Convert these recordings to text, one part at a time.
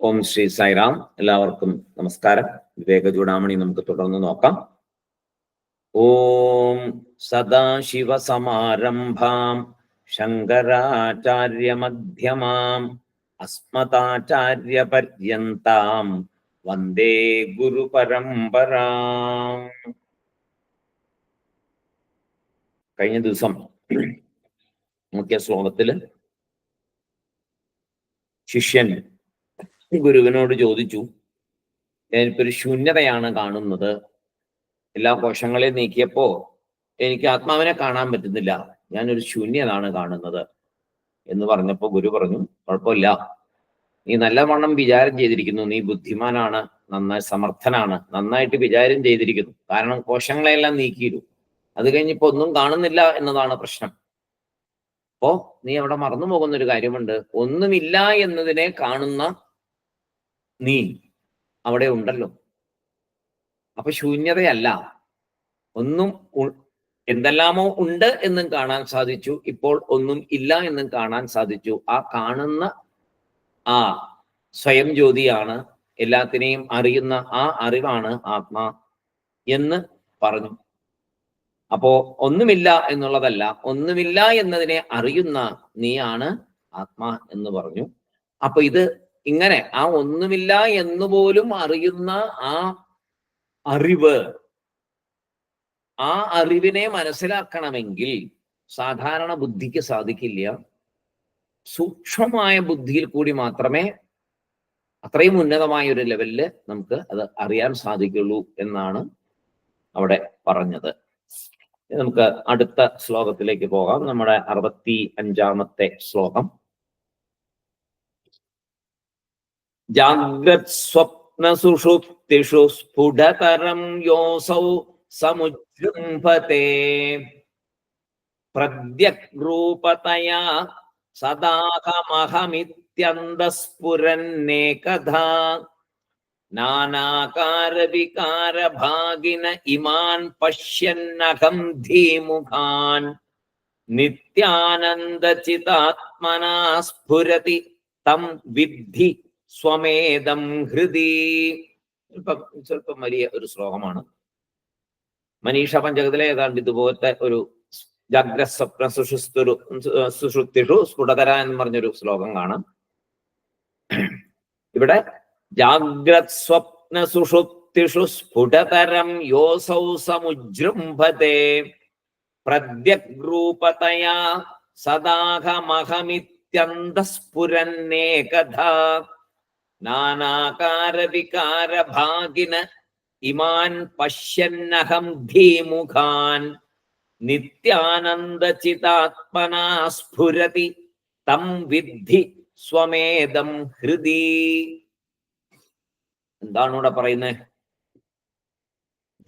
ഓം ശ്രീ സായിറാം. എല്ലാവർക്കും നമസ്കാരം. വിവേക ചൂടാമണി നമുക്ക് തുടർന്ന് നോക്കാം. ഓം സദാശിവസമാരംഭാം ശങ്കരാചാര്യമധ്യമാം അസ്മദാചാര്യപര്യന്താം വന്ദേ ഗുരുപരമ്പരാം. കഴിഞ്ഞ ദിവസം മുഖ്യ ശ്ലോകത്തില് ശിഷ്യൻ ഗുരുവിനോട് ചോദിച്ചു, ഞാനിപ്പോ ഒരു ശൂന്യതയാണ് കാണുന്നത്, എല്ലാ കോശങ്ങളെയും നീക്കിയപ്പോ എനിക്ക് ആത്മാവിനെ കാണാൻ പറ്റുന്നില്ല, ഞാനൊരു ശൂന്യതാണ് കാണുന്നത് എന്ന് പറഞ്ഞപ്പോ ഗുരു പറഞ്ഞു, കുഴപ്പമില്ല, നീ നല്ലവണ്ണം വിചാരം ചെയ്തിരിക്കുന്നു, നീ ബുദ്ധിമാനാണ്, നന്നായി സമർത്ഥനാണ്, നന്നായിട്ട് വിചാരം ചെയ്തിരിക്കുന്നു. കാരണം കോശങ്ങളെല്ലാം നീക്കിയിരുന്നു, അത് കഴിഞ്ഞിപ്പോ ഒന്നും കാണുന്നില്ല എന്നതാണ് പ്രശ്നം. അപ്പോ നീ അവിടെ മറന്നു പോകുന്ന ഒരു കാര്യമുണ്ട്, ഒന്നുമില്ല എന്നതിനെ കാണുന്ന നീ അവിടെ ഉണ്ടല്ലോ. അപ്പൊ ശൂന്യതയല്ല, ഒന്നും എന്തെല്ലാമോ ഉണ്ട് എന്നും കാണാൻ സാധിച്ചു, ഇപ്പോൾ ഒന്നും ഇല്ല എന്നും കാണാൻ സാധിച്ചു. ആ കാണുന്ന ആ സ്വയം ജ്യോതിയാണ്, എല്ലാത്തിനെയും അറിയുന്ന ആ അറിവാണ് ആത്മാ എന്ന് പറഞ്ഞു. അപ്പോ ഒന്നുമില്ല എന്നുള്ളതല്ല, ഒന്നുമില്ല എന്നതിനെ അറിയുന്ന നീയാണ് ആത്മാ എന്ന് പറഞ്ഞു. അപ്പൊ ഇത് ഇങ്ങനെ ആ ഒന്നുമില്ല എന്നുപോലും അറിയുന്ന ആ അറിവ്, ആ അറിവിനെ മനസ്സിലാക്കണമെങ്കിൽ സാധാരണ ബുദ്ധിക്ക് സാധിക്കില്ല. സൂക്ഷ്മമായ ബുദ്ധിയിൽ കൂടി മാത്രമേ അത്രയും ഉന്നതമായ ഒരു ലെവലില് നമുക്ക് അത് അറിയാൻ സാധിക്കുള്ളൂ എന്നാണ് അവിടെ പറഞ്ഞത്. നമുക്ക് അടുത്ത ശ്ലോകത്തിലേക്ക് പോകാം. നമ്മുടെ 65-ാമത്തെ ശ്ലോകം. ജാഗ്രത് സ്വപ്ന സുഷുപ്തിഷു സ്ഫുടതരം യോസൗ സമുജൃംഭത്തെ പ്രദ്യഗ്രൂപതയാ സദാഹമഹമിത്യന്തസ്ഫുരന്നേകധാ നാനാകാര വികാര ഭാഗിന ഇമാൻ പശ്യന്നഹം ധീമുഖാൻ നിത്യാനന്ദചിതാത്മനാ സ്ഫുരതി തം വിദ്ധി സ്വമേദം ഹൃദി. സ്വല്പം വലിയ ഒരു ശ്ലോകമാണ്. മനീഷ പഞ്ചകത്തിലെ ഏതാണ്ട് ഇതുപോലത്തെ ഒരു ജാഗ്രസ്വപ്ന സുഷുപ്തിഷു സ്ഫുടതര എന്ന് പറഞ്ഞൊരു ശ്ലോകം കാണാം. ഇവിടെ ജാഗ്രത് സ്വപ്ന സുഷുപ്തിഷു സ്ഫുടതരം യോസൗ സമുജൃംഭത്തെ പ്രദ്യഗ്രൂപതയാ സദാഹമഹമിത്യന്തസ്ഫുരന്നേകധാ നാനാകാര വികാര ഭാഗിന ഇമാൻ പശ്യന്നഹം ധീമുഖാൻ നിത്യാനന്ദചിതാത്മനാ സ്ഫുരതി തം വിദ്ധി സ്വമേദം ഹൃദി. എന്താണ് ഇവിടെ പറയുന്നത്?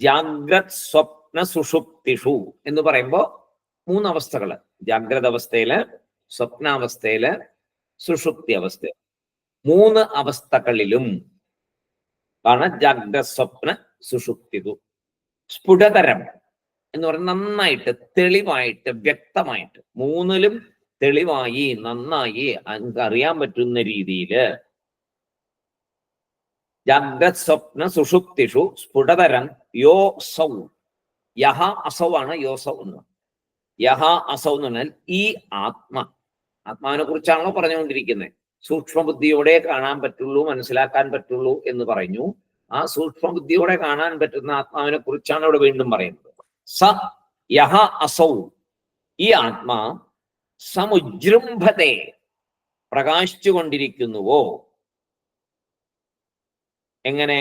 ജാഗ്രത് സ്വപ്ന സുഷുപ്തിഷു എന്ന് പറയുമ്പോ 3 അവസ്ഥകള്: ജാഗ്രത അവസ്ഥയില്, സ്വപ്നാവസ്ഥയില്, സുഷുപ്തി അവസ്ഥയിൽ. 3 അവസ്ഥകളിലും ആണ് ജാഗ്രത സ്വപ്ന സുഷുപ്തിതു. സ്ഫുടതരം എന്ന് പറഞ്ഞാൽ നന്നായിട്ട്, തെളിവായിട്ട്, വ്യക്തമായിട്ട്, 3ലും തെളിവായി, നന്നായി അറിയാൻ പറ്റുന്ന രീതിയില് ജാഗ്രത് സ്വപ്ന സുഷുപ്തിഷു സ്ഫുടതരം യോ സൗ. യഹ അസൗ ആണ് യോ സൗ എന്ന്. യഹ അസൗ എന്ന് പറഞ്ഞാൽ ഈ ആത്മാവിനെ കുറിച്ചാണല്ലോ പറഞ്ഞുകൊണ്ടിരിക്കുന്നത്. സൂക്ഷ്മബുദ്ധിയോടെ കാണാൻ പറ്റുള്ളൂ, മനസ്സിലാക്കാൻ പറ്റുള്ളൂ എന്ന് പറഞ്ഞു. ആ സൂക്ഷ്മബുദ്ധിയോടെ കാണാൻ പറ്റുന്ന ആത്മാവിനെ കുറിച്ചാണ് ഇവിടെ വീണ്ടും പറയുന്നത്. സ യഹ അസൗ, ഈ ആത്മാ സമുജൃംഭത്തെ പ്രകാശിച്ചു കൊണ്ടിരിക്കുന്നുവോ. എങ്ങനെ?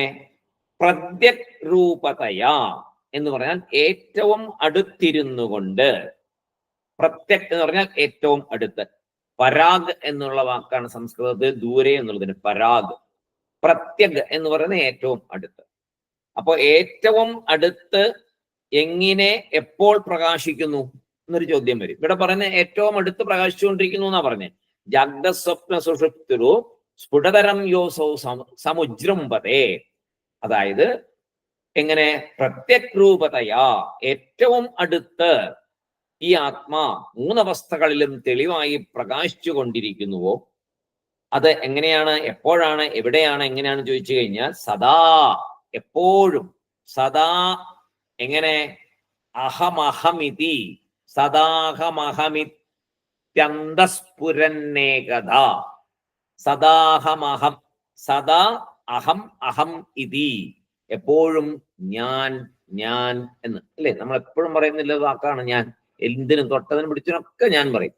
പ്രത്യഗ്രൂപതയാ എന്ന് പറഞ്ഞാൽ ഏറ്റവും അടുത്തിരുന്നു കൊണ്ട്. പ്രത്യക് എന്ന് പറഞ്ഞാൽ ഏറ്റവും അടുത്ത്. പരാഗ് എന്നുള്ള വാക്കാണ് സംസ്കൃതത്തിൽ ദൂരെ എന്നുള്ളതിന് പരാഗ്. പ്രത്യക് എന്ന് പറയുന്നത് ഏറ്റവും അടുത്ത്. അപ്പൊ ഏറ്റവും അടുത്ത് എങ്ങനെ, എപ്പോൾ പ്രകാശിക്കുന്നു എന്നൊരു ചോദ്യം വരും. ഇവിടെ പറയുന്നത് ഏറ്റവും അടുത്ത് പ്രകാശിച്ചുകൊണ്ടിരിക്കുന്നു എന്നാ പറഞ്ഞത്. ജാഗ്രത സ്വപ്ന സുഷുപ്തിരു സ്ഫുടതരം യോസൗ സമുജൃംഭത്തെ. അതായത് എങ്ങനെ? പ്രത്യഗ്രൂപതയാ, ഏറ്റവും അടുത്ത് ഈ ആത്മാ 3 അവസ്ഥകളിലും തെളിവായി പ്രകാശിച്ചു കൊണ്ടിരിക്കുന്നുവോ, അത് എങ്ങനെയാണ്, എപ്പോഴാണ്, എവിടെയാണ്, എങ്ങനെയാണ് ചോദിച്ചു കഴിഞ്ഞാൽ സദാ, എപ്പോഴും, സദാ. എങ്ങനെ? അഹമഹമിതി, സദാഹമഹമിത്യന്തസ്ഫുരന്നേകഥ. സദാഹമഹം, സദാ അഹം അഹം ഇതി, എപ്പോഴും ഞാൻ ഞാൻ എന്ന്, അല്ലേ? നമ്മൾ എപ്പോഴും പറയുന്നില്ല വാക്കാണ് ഞാൻ. എന്തിനും തൊട്ടതിനും പിടിച്ചതിനൊക്കെ ഞാൻ പറയും.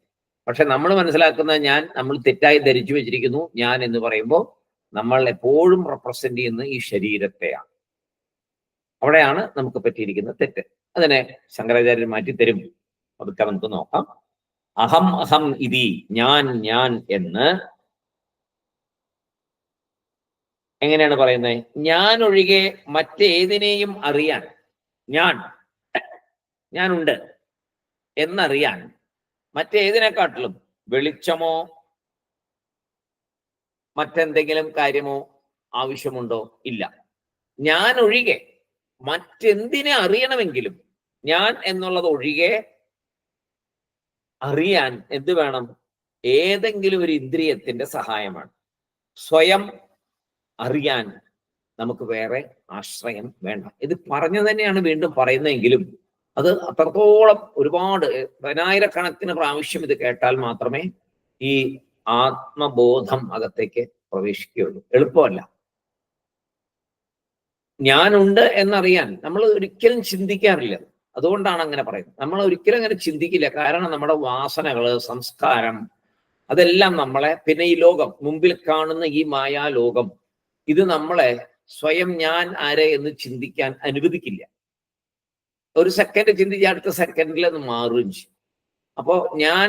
പക്ഷെ നമ്മൾ മനസ്സിലാക്കുന്ന ഞാൻ, നമ്മൾ തെറ്റായി ധരിച്ചു വെച്ചിരിക്കുന്നു. ഞാൻ എന്ന് പറയുമ്പോൾ നമ്മൾ എപ്പോഴും റെപ്രസെന്റ് ചെയ്യുന്ന ഈ ശരീരത്തെയാണ്. അവിടെയാണ് നമുക്ക് പറ്റിയിരിക്കുന്ന തെറ്റ്. അതിനെ ശങ്കരാചാര്യർ മാറ്റിത്തരും. അതൊക്കെ നമുക്ക് നോക്കാം. അഹം അഹം ഇതി, ഞാൻ ഞാൻ എന്ന് എങ്ങനെയാണ് പറയുന്നത്? ഞാൻ ഒഴികെ മറ്റേതിനെയും അറിയാൻ, ഞാനുണ്ട് എന്നറിയാൻ മറ്റേതിനെക്കാട്ടിലും വെളിച്ചമോ മറ്റെന്തെങ്കിലും കാര്യമോ ആവശ്യമുണ്ടോ? ഇല്ല. ഞാൻ ഒഴികെ മറ്റെന്തിനെ അറിയണമെങ്കിലും ഞാൻ എന്നുള്ളത് ഒഴികെ അറിയാൻ എന്ത് വേണം? ഏതെങ്കിലും ഒരു ഇന്ദ്രിയത്തിന്റെ സഹായമാണ്. സ്വയം അറിയാൻ നമുക്ക് വേറെ ആശ്രയം വേണ്ട. ഇത് പറഞ്ഞു തന്നെയാണ് വീണ്ടും പറയുന്നതെങ്കിലും അത് അത്രത്തോളം ഒരുപാട് 10,000-കണക്കിന് പ്രാവശ്യം ഇത് കേട്ടാൽ മാത്രമേ ഈ ആത്മബോധം അകത്തേക്ക് പ്രവേശിക്കുകയുള്ളൂ. എളുപ്പമല്ല. ഞാനുണ്ട് എന്നറിയാൻ നമ്മൾ ഒരിക്കലും ചിന്തിക്കാറില്ല. അതുകൊണ്ടാണ് അങ്ങനെ പറയുന്നത്. നമ്മൾ ഒരിക്കലും അങ്ങനെ ചിന്തിക്കില്ല. കാരണം നമ്മുടെ വാസനകള്, സംസ്കാരം, അതെല്ലാം നമ്മളെ, പിന്നെ ഈ ലോകം, മുമ്പിൽ കാണുന്ന ഈ മായാലോകം, ഇത് നമ്മളെ സ്വയം ഞാൻ ആരെ എന്ന് ചിന്തിക്കാൻ അനുവദിക്കില്ല. ഒരു സെക്കൻഡ് ചിന്തിച്ച് അടുത്ത സെക്കൻഡിൽ അത് മാറുകയും ചെയ്യും. അപ്പോ ഞാൻ,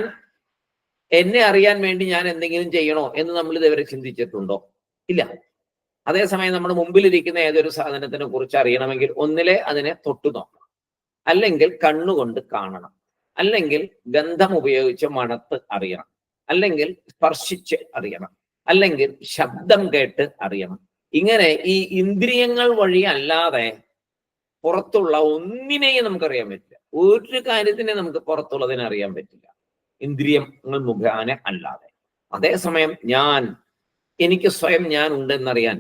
എന്നെ അറിയാൻ വേണ്ടി ഞാൻ എന്തെങ്കിലും ചെയ്യണോ എന്ന് നമ്മൾ ഇതുവരെ ചിന്തിച്ചിട്ടുണ്ടോ? ഇല്ല. അതേസമയം നമ്മുടെ മുമ്പിലിരിക്കുന്ന ഏതൊരു സാധനത്തിനെ കുറിച്ച് അറിയണമെങ്കിൽ ഒന്നിലെ അതിനെ തൊട്ടു നോക്കണം, അല്ലെങ്കിൽ കണ്ണുകൊണ്ട് കാണണം, അല്ലെങ്കിൽ ഗന്ധം ഉപയോഗിച്ച് മണത്ത് അറിയണം, അല്ലെങ്കിൽ സ്പർശിച്ച് അറിയണം, അല്ലെങ്കിൽ ശബ്ദം കേട്ട് അറിയണം. ഇങ്ങനെ ഈ ഇന്ദ്രിയങ്ങൾ വഴി അല്ലാതെ പുറത്തുള്ള ഒന്നിനെയും നമുക്കറിയാൻ പറ്റില്ല. ഒരു കാര്യത്തിനെ നമുക്ക് പുറത്തുള്ളതിനെ അറിയാൻ പറ്റില്ല, ഇന്ദ്രിയങ്ങൾ മുഖേന അല്ലാതെ. അതേസമയം എനിക്ക് സ്വയം ഞാൻ ഉണ്ടെന്നറിയാൻ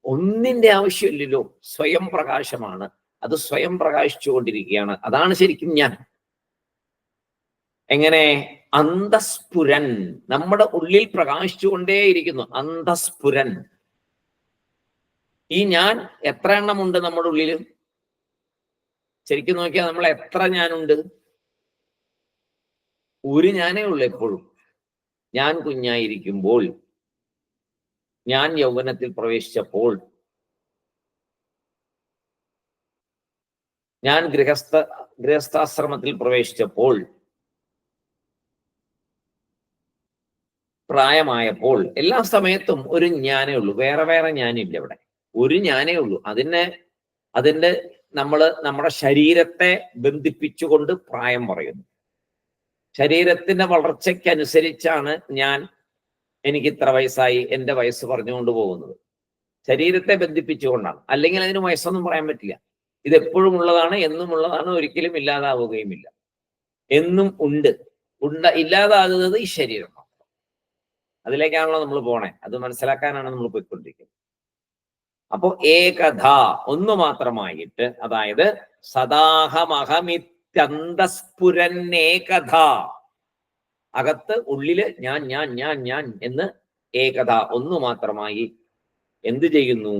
ഒന്നിന്റെ ആവശ്യമില്ലല്ലോ. സ്വയം പ്രകാശമാണ്. അത് സ്വയം പ്രകാശിച്ചുകൊണ്ടിരിക്കുകയാണ്. അതാണ് ശരിക്കും ഞാൻ. എങ്ങനെ? അന്തസ്ഫുരൻ, നമ്മുടെ ഉള്ളിൽ പ്രകാശിച്ചുകൊണ്ടേയിരിക്കുന്നു. അന്തസ്ഫുരൻ. ഈ ഞാൻ എത്ര എണ്ണമുണ്ട് നമ്മുടെ ഉള്ളിൽ? ശരിക്കും നോക്കിയാൽ നമ്മൾ എത്ര ഞാനുണ്ട്? ഒരു ഞാനേ ഉള്ളൂ എപ്പോഴും. ഞാൻ കുഞ്ഞായിരിക്കുമ്പോൾ, ഞാൻ യൗവനത്തിൽ പ്രവേശിച്ചപ്പോൾ, ഞാൻ ഗൃഹസ്ഥാശ്രമത്തിൽ പ്രവേശിച്ചപ്പോൾ, പ്രായമായപ്പോൾ, എല്ലാ സമയത്തും ഒരു ഞാനേ ഉള്ളൂ. വേറെ വേറെ ഞാനില്ല ഇവിടെ. ഒരു ഞാനേ ഉള്ളൂ. അതിന്റെ നമ്മുടെ ശരീരത്തെ ബന്ധിപ്പിച്ചുകൊണ്ട് പ്രായം പറയുന്നു. ശരീരത്തിന്റെ വളർച്ചയ്ക്കനുസരിച്ചാണ് എനിക്ക് ഇത്ര വയസ്സായി, എന്റെ വയസ്സ് പറഞ്ഞുകൊണ്ട് പോകുന്നത്. ശരീരത്തെ ബന്ധിപ്പിച്ചുകൊണ്ടാണ്. അല്ലെങ്കിൽ അതിന് വയസ്സൊന്നും പറയാൻ പറ്റില്ല. ഇത് എപ്പോഴും ഉള്ളതാണ്, എന്നും ഉള്ളതാണ്, ഒരിക്കലും ഇല്ലാതാവുകയുമില്ല. എന്നും ഉണ്ട്. ഇല്ലാതാകുന്നത് ഈ ശരീരം മാത്രം. അതിലേക്കാണല്ലോ നമ്മൾ പോണേ. അത് മനസ്സിലാക്കാനാണ് നമ്മൾ പോയിക്കൊണ്ടിരിക്കുന്നത്. അപ്പോ ഏകഥ, ഒന്ന് മാത്രമായിട്ട്, അതായത് സദാഹമഹമിത്യന്തസ്ഫുരന്നേകഥ, അകത്ത് ഉള്ളില് ഞാൻ ഞാൻ ഞാൻ ഞാൻ എന്ന് ഏകഥ, ഒന്നു മാത്രമായി എന്ത് ചെയ്യുന്നു?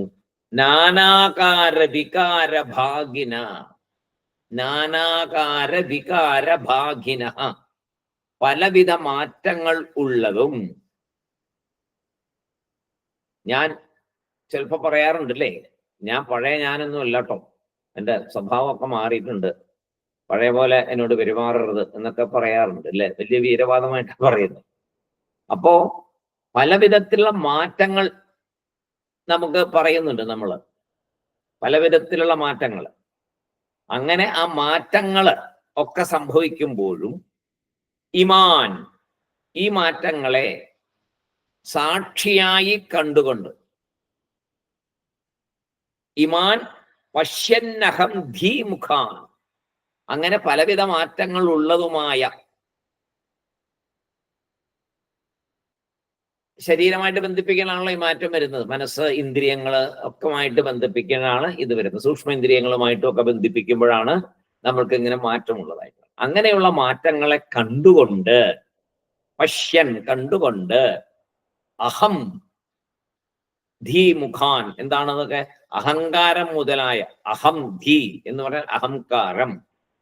നാനാകാര വികാരഭാഗിന, നാനാകാര വികാരഭാഗിന, പലവിധ മാറ്റങ്ങൾ ഉള്ളതും. ഞാൻ ചിലപ്പോ പറയാറുണ്ടല്ലേ, ഞാൻ പഴയ ഞാനൊന്നും അല്ല കേട്ടോ, എൻ്റെ സ്വഭാവമൊക്കെ മാറിയിട്ടുണ്ട്, പഴയ പോലെ എന്നോട് പെരുമാറരുത് എന്നൊക്കെ പറയാറുണ്ട് അല്ലേ. വലിയ വീരവാദമായിട്ട് പറയുന്നത്. അപ്പോ പല വിധത്തിലുള്ള മാറ്റങ്ങൾ നമുക്ക് പറയുന്നുണ്ട്. പല വിധത്തിലുള്ള മാറ്റങ്ങൾ. അങ്ങനെ ആ മാറ്റങ്ങൾ ഒക്കെ സംഭവിക്കുമ്പോഴും ഈ മാറ്റങ്ങളെ സാക്ഷിയായി കണ്ടുകൊണ്ട്, ഇമാൻ പശ്യന്നഹം ധീമുഖാൻ, അങ്ങനെ പലവിധ മാറ്റങ്ങൾ ഉള്ളതുമായ ശരീരമായിട്ട് ബന്ധിപ്പിക്കാനാണല്ലോ ഈ മാറ്റം വരുന്നത്. മനസ്സ്, ഇന്ദ്രിയങ്ങൾ ഒക്കെ ബന്ധിപ്പിക്കാനാണ് ഇത് വരുന്നത്. സൂക്ഷ്മ ഇന്ദ്രിയങ്ങളുമായിട്ടും ഒക്കെ ബന്ധിപ്പിക്കുമ്പോഴാണ് നമ്മൾക്ക് ഇങ്ങനെ മാറ്റമുള്ളതായിട്ട്. അങ്ങനെയുള്ള മാറ്റങ്ങളെ കണ്ടുകൊണ്ട്, പശ്യൻ കണ്ടുകൊണ്ട്, അഹം ധീമുഖാൻ, എന്താണതൊക്കെ? അഹങ്കാരം മുതലായ അഹം ധീ എന്ന് പറഞ്ഞാൽ അഹങ്കാരം,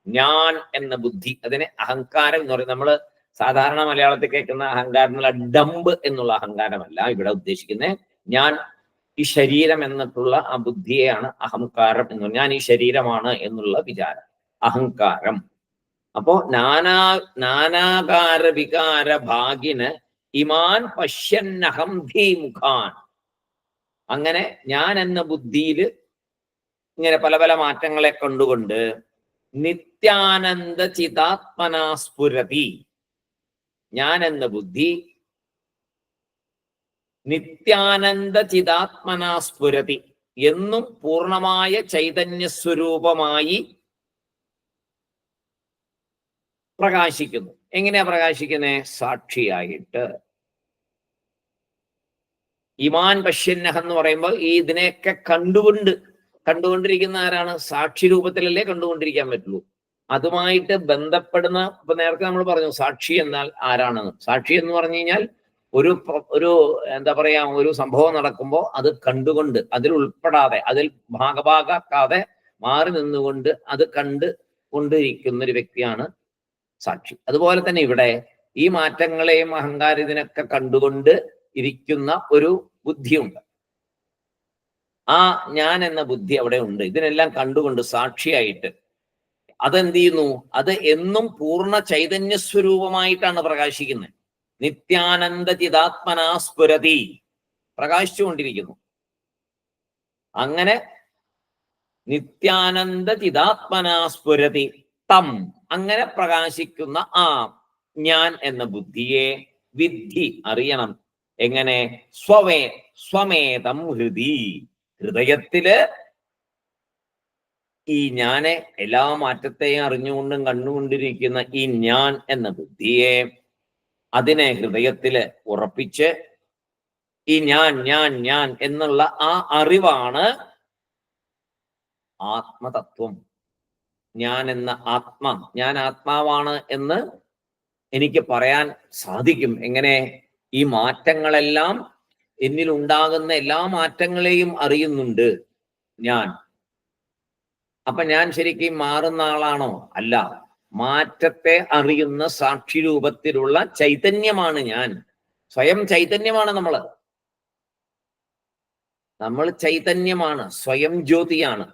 ഞാൻ എന്ന ബുദ്ധി, അതിനെ അഹങ്കാരം എന്ന് പറയും. നമ്മള് സാധാരണ മലയാളത്തിൽ കേൾക്കുന്ന അഹങ്കാരം എന്നുള്ള ഡംബ് എന്നുള്ള അഹങ്കാരമല്ല ഇവിടെ ഉദ്ദേശിക്കുന്നത്. ഞാൻ ഈ ശരീരം എന്നിട്ടുള്ള ആ ബുദ്ധിയെയാണ് അഹങ്കാരം എന്ന് പറഞ്ഞാൽ. ഞാൻ ഈ ശരീരമാണ് എന്നുള്ള വിചാരം, അഹങ്കാരം. അപ്പോ നാനാകാര വികാര ഭാഗിന് ഇമാൻ പശ്യന്നഹം ധീമുഖാൻ. അങ്ങനെ ഞാൻ എന്ന ബുദ്ധിയിൽ ഇങ്ങനെ പല പല മാറ്റങ്ങളെ കണ്ടുകൊണ്ട് നിത്യാനന്ദ ചിതാത്മനാസ്ഫുരതി, ഞാൻ എന്ന ബുദ്ധി നിത്യാനന്ദ ചിതാത്മനാസ്ഫുരതി, എന്നും പൂർണമായ ചൈതന്യ സ്വരൂപമായി പ്രകാശിക്കുന്നു. എങ്ങനെയാ പ്രകാശിക്കുന്നേ? സാക്ഷിയായിട്ട്. ഇമാൻ പശ്യന്നഹ എന്ന് പറയുമ്പോൾ ഈ ഇതിനെയൊക്കെ കണ്ടുകൊണ്ടിരിക്കുന്ന ആരാണ്? സാക്ഷി രൂപത്തിലല്ലേ കണ്ടുകൊണ്ടിരിക്കാൻ പറ്റുള്ളൂ. അതുമായിട്ട് ബന്ധപ്പെടുന്ന, ഇപ്പൊ നേരത്തെ നമ്മൾ പറഞ്ഞു സാക്ഷി എന്നാൽ ആരാണെന്ന്. സാക്ഷി എന്ന് പറഞ്ഞു കഴിഞ്ഞാൽ ഒരു എന്താ പറയാ, ഒരു സംഭവം നടക്കുമ്പോൾ അത് കണ്ടുകൊണ്ട്, അതിൽ ഉൾപ്പെടാതെ, അതിൽ ഭാഗഭാക്കാതെ മാറി നിന്നുകൊണ്ട് അത് കൊണ്ടിരിക്കുന്ന ഒരു വ്യക്തിയാണ് സാക്ഷി. അതുപോലെ തന്നെ ഇവിടെ ഈ മാറ്റങ്ങളെയും അഹങ്കാരം ഇതിനൊക്കെ കണ്ടുകൊണ്ട് ഇരിക്കുന്ന ഒരു ബുദ്ധിയുണ്ട്. ആ ഞാൻ എന്ന ബുദ്ധി അവിടെ ഉണ്ട്. ഇതിനെല്ലാം കണ്ടുകൊണ്ട് സാക്ഷിയായിട്ട് അതെന്ത് ചെയ്യുന്നു? അത് എന്നും പൂർണ്ണ ചൈതന്യ സ്വരൂപമായിട്ടാണ് പ്രകാശിക്കുന്നത്. നിത്യാനന്ദ ചിതാത്മനാസ്ഫുരതി, പ്രകാശിച്ചുകൊണ്ടിരിക്കുന്നു. അങ്ങനെ നിത്യാനന്ദ ചിതാത്മനാസ്ഫുരതി തം, അങ്ങനെ പ്രകാശിക്കുന്ന ആ ഞാൻ എന്ന ബുദ്ധിയെ വിദ്ധി, അറിയണം. എങ്ങനെ? സ്വമേതം ഹൃദി, ഹൃദയത്തില് ഈ ഞാനെ, എല്ലാ മാറ്റത്തെയും അറിഞ്ഞുകൊണ്ടും കണ്ടുകൊണ്ടിരിക്കുന്ന ഈ ഞാൻ എന്ന ബുദ്ധിയെ, അതിനെ ഹൃദയത്തില് ഉറപ്പിച്ച് ഈ ഞാൻ എന്നുള്ള ആ അറിവാണ് ആത്മതത്വം. ഞാൻ എന്ന ഞാൻ ആത്മാവാണ് എന്ന് എനിക്ക് പറയാൻ സാധിക്കും. എങ്ങനെ? ഈ മാറ്റങ്ങളെല്ലാം, എന്നിലുണ്ടാകുന്ന എല്ലാ മാറ്റങ്ങളെയും അറിയുന്നുണ്ട് ഞാൻ. അപ്പൊ ഞാൻ ശരിക്കും മാറുന്ന ആളാണോ? അല്ല. മാറ്റത്തെ അറിയുന്ന സാക്ഷി രൂപത്തിലുള്ള ചൈതന്യമാണ് ഞാൻ. സ്വയം ചൈതന്യമാണ് നമ്മൾ ചൈതന്യമാണ്, സ്വയം ജ്യോതിയാണ്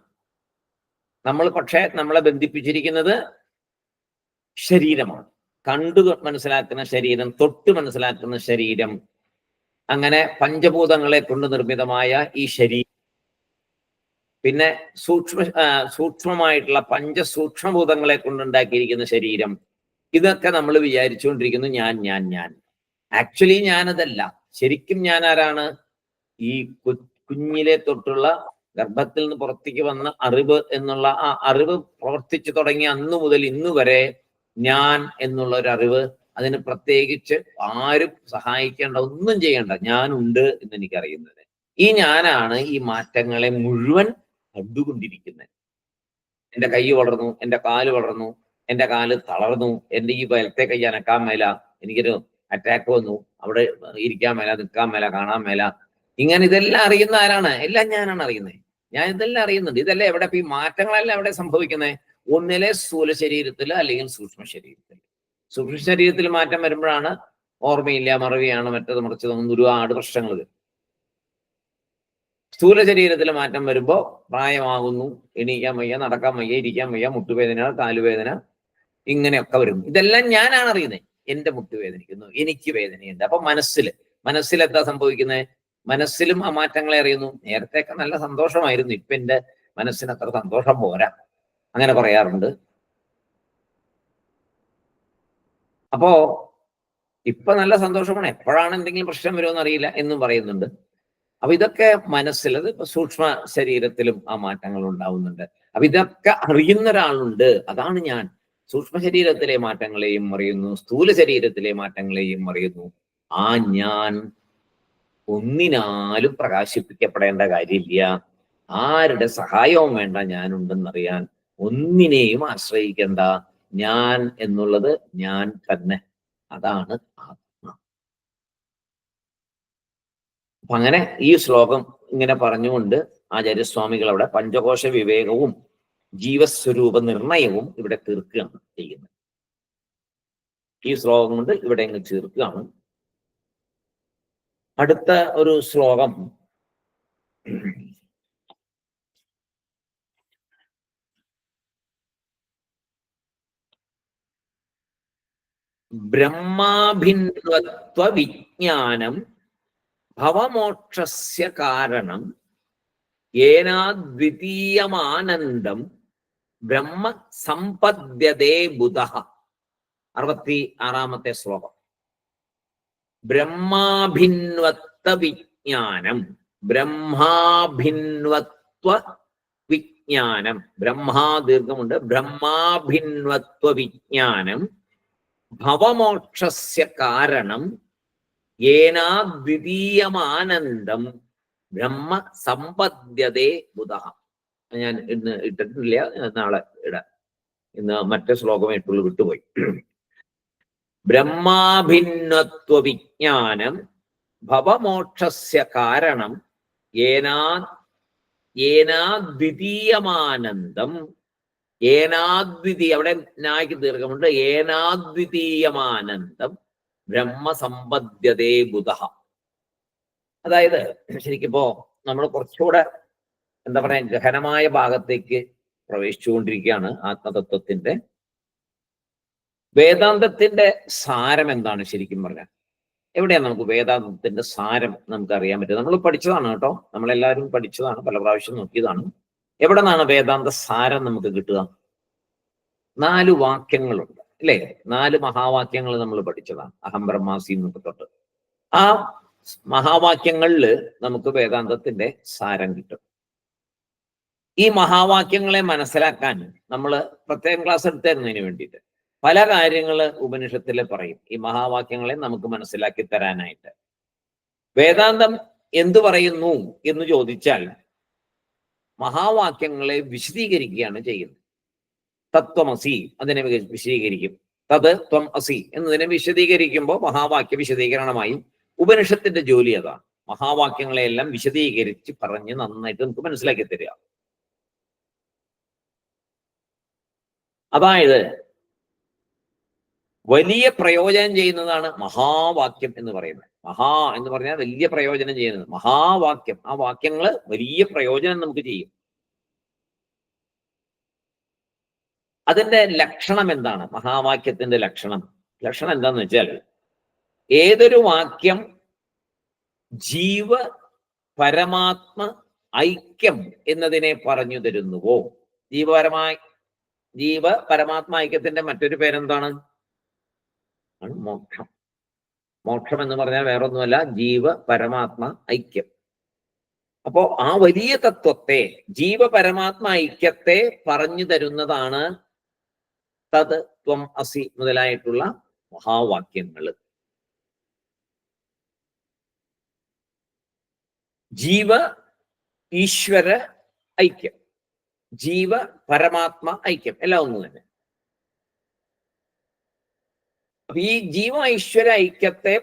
നമ്മൾ. പക്ഷെ നമ്മളെ ബന്ധിപ്പിച്ചിരിക്കുന്നത് ശരീരമാണ്. കണ്ടു മനസ്സിലാക്കുന്ന ശരീരം, തൊട്ട് മനസ്സിലാക്കുന്ന ശരീരം, അങ്ങനെ പഞ്ചഭൂതങ്ങളെ കൊണ്ട് നിർമ്മിതമായ ഈ ശരീരം, പിന്നെ സൂക്ഷ്മമായിട്ടുള്ള പഞ്ചസൂക്ഷ്മഭൂതങ്ങളെ കൊണ്ടുണ്ടാക്കിയിരിക്കുന്ന ശരീരം, ഇതൊക്കെ നമ്മൾ വിചാരിച്ചുകൊണ്ടിരിക്കുന്നു ഞാൻ. ആക്ച്വലി ഞാനതല്ല. ശരിക്കും ഞാൻ ആരാണ്? ഈ കുഞ്ഞിലെ തൊട്ടുള്ള ഗർഭത്തിൽ നിന്ന് പുറത്തേക്ക് വന്ന അറിവ് എന്നുള്ള ആ അറിവ് പ്രവർത്തിച്ചു തുടങ്ങിയ അന്നു മുതൽ ഇന്നു വരെ ഞാൻ എന്നുള്ള ഒരു അറിവ്, അതിന് പ്രത്യേകിച്ച് ആരും സഹായിക്കേണ്ട, ഒന്നും ചെയ്യേണ്ട, ഞാനുണ്ട് എന്ന് എനിക്കറിയുന്നത്. ഈ ഞാനാണ് ഈ മാറ്റങ്ങളെ മുഴുവൻ കണ്ടുകൊണ്ടിരിക്കുന്നത്. എൻ്റെ കൈ വളർന്നു, എൻ്റെ കാല് വളർന്നു, എൻ്റെ കാല് തളർന്നു, എൻ്റെ ഈ വലത്തെ കൈ അനക്കാൻ മേല, എനിക്കൊരു അറ്റാക്ക് വന്നു, അവിടെ ഇരിക്കാൻ മേല, നിൽക്കാൻ മേല, കാണാൻ മേല, ഇങ്ങനെ ഇതെല്ലാം അറിയുന്ന ആരാണ്? എല്ലാം ഞാനാണ് അറിയുന്നത്. ഞാൻ ഇതെല്ലാം അറിയുന്നുണ്ട്. ഇതെല്ലാം എവിടെ? ഈ മാറ്റങ്ങളെല്ലാം എവിടെ സംഭവിക്കുന്നത്? ഒന്നിലെ സ്ഥൂല ശരീരത്തിൽ, അല്ലെങ്കിൽ സൂക്ഷ്മ ശരീരത്തിൽ. സൂക്ഷ്മ ശരീരത്തിൽ മാറ്റം വരുമ്പോഴാണ് ഓർമ്മയില്ല, മറവിയാണ്, മറ്റത് മറിച്ചത്, ഒരുപാട് പ്രശ്നങ്ങൾ വരും. സ്ഥൂല ശരീരത്തിൽ മാറ്റം വരുമ്പോൾ പ്രായമാകുന്നു, എണീക്കാൻ വയ്യ, നടക്കാൻ വയ്യ, ഇരിക്കാൻ വയ്യ, മുട്ടുവേദന, കാലുവേദന, ഇങ്ങനെയൊക്കെ വരും. ഇതെല്ലാം ഞാനാണ് അറിയുന്നത്. എന്റെ മുട്ടുവേദനിക്കുന്നു, എനിക്ക് വേദനയുണ്ട്. അപ്പൊ മനസ്സിലെന്താ സംഭവിക്കുന്നത്? മനസ്സിലും ആ മാറ്റങ്ങളെ അറിയുന്നു. നേരത്തെയൊക്കെ നല്ല സന്തോഷമായിരുന്നു, ഇപ്പൊ എന്റെ മനസ്സിന് അത്ര സന്തോഷം പോരാ, അങ്ങനെ പറയാറുണ്ട്. അപ്പോ ഇപ്പൊ നല്ല സന്തോഷമാണ്, എപ്പോഴാണ് എന്തെങ്കിലും പ്രശ്നം വരുമെന്ന് അറിയില്ല എന്നും പറയുന്നുണ്ട്. അപ്പൊ ഇതൊക്കെ മനസ്സിലത് ഇപ്പൊ സൂക്ഷ്മ ശരീരത്തിലും ആ മാറ്റങ്ങൾ ഉണ്ടാവുന്നുണ്ട്. അപ്പൊ ഇതൊക്കെ അറിയുന്ന ഒരാളുണ്ട്, അതാണ് ഞാൻ. സൂക്ഷ്മ ശരീരത്തിലെ മാറ്റങ്ങളെയും അറിയുന്നു, സ്ഥൂല ശരീരത്തിലെ മാറ്റങ്ങളെയും അറിയുന്നു. ആ ഞാൻ ഒന്നിനാലും പ്രകാശിപ്പിക്കപ്പെടേണ്ട കാര്യമില്ല. ആരുടെ സഹായവും വേണ്ട, ഞാനുണ്ടെന്നറിയാൻ. ഒന്നിനെയും ആശ്രയിക്കേണ്ട. ഞാൻ എന്നുള്ളത് ഞാൻ തന്നെ. അതാണ് ആത്മ. അപ്പൊ അങ്ങനെ ഈ ശ്ലോകം ഇങ്ങനെ പറഞ്ഞുകൊണ്ട് ആചാര്യസ്വാമികൾ അവിടെ പഞ്ചകോശ വിവേകവും ജീവസ്വരൂപ നിർണയവും ഇവിടെ തീർക്കുകയാണ് ചെയ്യുന്നത്. ഈ ശ്ലോകം കൊണ്ട് ഇവിടെ അങ്ങ് തീർക്കുകയാണ്. അടുത്ത ഒരു ശ്ലോകം ബ്രഹ്മാഭിന്വത്വ വിജ്ഞാനം ഭവമോക്ഷസ്യ കാരണം യേനാദ്വിതീയമാനന്ദം ബ്രഹ്മ സമ്പദ്യതേ ബുധഃ. 66-ാമത്തെ ശ്ലോകം. ബ്രഹ്മാഭിന്വത്വ വിജ്ഞാനം, ബ്രഹ്മാഭിന്വത്വ വിജ്ഞാനം, ബ്രഹ്മാ ദീർഘമുണ്ട്, ബ്രഹ്മാഭിന്വത്വ വിജ്ഞാനം ഭവമോക്ഷസ്യ കാരണം യേനാദ്വിതീയമാനന്ദം ബ്രഹ്മ സമ്പദ്യതേ ബുധഃ. ഞാൻ ഇന്ന് ഇട്ടിട്ടില്ല, നാളെ ഇടാം. ഇന്ന് മറ്റേ ശ്ലോകം ഇട്ടുള്ളൂ, വിട്ടുപോയി. ബ്രഹ്മാഭിന്നത്വ വിജ്ഞാനം ഭവമോക്ഷസ്യ കാരണം ഏനാദ്വിതീയമാനന്ദം. ഏനാദ്വിതീയ, അവിടെ നായ്ക്ക് ദീർഘമുണ്ട്. ഏനാദ്വിതീയമാനന്ദം ബ്രഹ്മസമ്പദ്യതേ ബുധഃ. അതായത് ശരിക്കിപ്പോ നമ്മൾ കുറച്ചുകൂടെ എന്താ പറയാ ഗഹനമായ ഭാഗത്തേക്ക് പ്രവേശിച്ചുകൊണ്ടിരിക്കുകയാണ് ആത്മതത്വത്തിന്റെ. വേദാന്തത്തിന്റെ സാരം എന്താണ് ശരിക്കും പറഞ്ഞാൽ? എവിടെയാണ് നമുക്ക് വേദാന്തത്തിന്റെ സാരം നമുക്ക് അറിയാൻ പറ്റുക? നമ്മൾ പഠിച്ചതാണ് കേട്ടോ, നമ്മളെല്ലാവരും പഠിച്ചതാണ്, പല പ്രാവശ്യം നോക്കിയതാണ്. എവിടെ നിന്നാണ് വേദാന്ത സാരം നമുക്ക് കിട്ടുക? 4 വാക്യങ്ങളുണ്ട് അല്ലേ? 4 മഹാവാക്യങ്ങൾ നമ്മൾ പഠിച്ചതാണ്, അഹം ബ്രഹ്മാസി എന്നൊക്കെ തൊട്ട്. ആ മഹാവാക്യങ്ങളിൽ നമുക്ക് വേദാന്തത്തിന്റെ സാരം കിട്ടും. ഈ മഹാവാക്യങ്ങളെ മനസ്സിലാക്കാൻ നമ്മൾ പ്രത്യേകം ക്ലാസ് എടുത്തായിരുന്നതിന് വേണ്ടിയിട്ട് പല കാര്യങ്ങൾ ഉപനിഷത്തിൽ പറയും, ഈ മഹാവാക്യങ്ങളെ നമുക്ക് മനസ്സിലാക്കി തരാനായിട്ട്. വേദാന്തം എന്തു പറയുന്നു എന്ന് ചോദിച്ചാൽ മഹാവാക്യങ്ങളെ വിശദീകരിക്കുകയാണ് ചെയ്യുന്നത്. തത്വമസി അതിനെ വിശദീകരിക്കും, തത് ത്വം അസി എന്നതിനെ വിശദീകരിക്കുമ്പോൾ മഹാവാക്യ വിശദീകരണമായി ഉപനിഷത്തിന്റെ ജോലി അതാണ്. മഹാവാക്യങ്ങളെയെല്ലാം വിശദീകരിച്ച് പറഞ്ഞ് നന്നായിട്ട് നമുക്ക് മനസ്സിലാക്കി തരിക. അതായത് വലിയ പ്രയോജനം ചെയ്യുന്നതാണ് മഹാവാക്യം എന്ന് പറയുന്നത്. മഹാ എന്ന് പറഞ്ഞാൽ വലിയ പ്രയോജനം ചെയ്യുന്നത് മഹാവാക്യം. ആ വാക്യങ്ങൾ വലിയ പ്രയോജനം നമുക്ക് ചെയ്യും. അതിന്റെ ലക്ഷണം എന്താണ്? മഹാവാക്യത്തിന്റെ ലക്ഷണം എന്താന്ന് വെച്ചാൽ, ഏതൊരു വാക്യം ജീവ പരമാത്മ ഐക്യം എന്നതിനെ പറഞ്ഞു തരുന്നുവോ, ജീവ പരമാത്മ ഐക്യത്തിന്റെ മറ്റൊരു പേരെന്താണ്? മോക്ഷം. മോക്ഷം എന്ന് പറഞ്ഞാൽ വേറൊന്നുമല്ല, ജീവ പരമാത്മ ഐക്യം. അപ്പോ ആ വലിയ തത്വത്തെ, ജീവ പരമാത്മ ഐക്യത്തെ പറഞ്ഞു തരുന്നതാണ് തത് ത്വം അസി മുതലായിട്ടുള്ള മഹാവാക്യങ്ങൾ. ജീവ ഈശ്വര ഐക്യം, ജീവ പരമാത്മ ഐക്യം എല്ലാം ഒന്നു തന്നെ. അപ്പൊ ഈ ജീവ ഈശ്വര ഐക്യത്തെ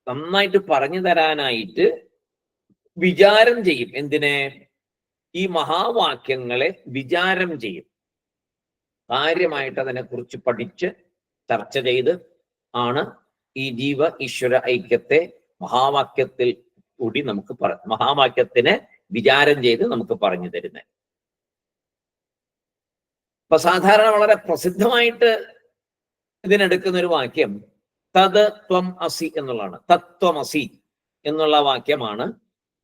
നന്നായിട്ട് പറഞ്ഞു തരാനായിട്ട് വിചാരം ചെയ്യും. എന്തിനെ? ഈ മഹാവാക്യങ്ങളെ വിചാരം ചെയ്യും. കാര്യമായിട്ട് അതിനെക്കുറിച്ച് പഠിച്ച് ചർച്ച ചെയ്ത് ആണ് ഈ ജീവ ഈശ്വര ഐക്യത്തെ മഹാവാക്യത്തിൽ കൂടി നമുക്ക് മഹാവാക്യത്തിനെ വിചാരം ചെയ്ത് നമുക്ക് പറഞ്ഞു തരുന്നത്. അപ്പൊ സാധാരണ വളരെ പ്രസിദ്ധമായിട്ട് ഇതിനെടുക്കുന്ന ഒരു വാക്യം തത് ത്വം അസി എന്നുള്ളതാണ്. തത്വമസി എന്നുള്ള വാക്യമാണ്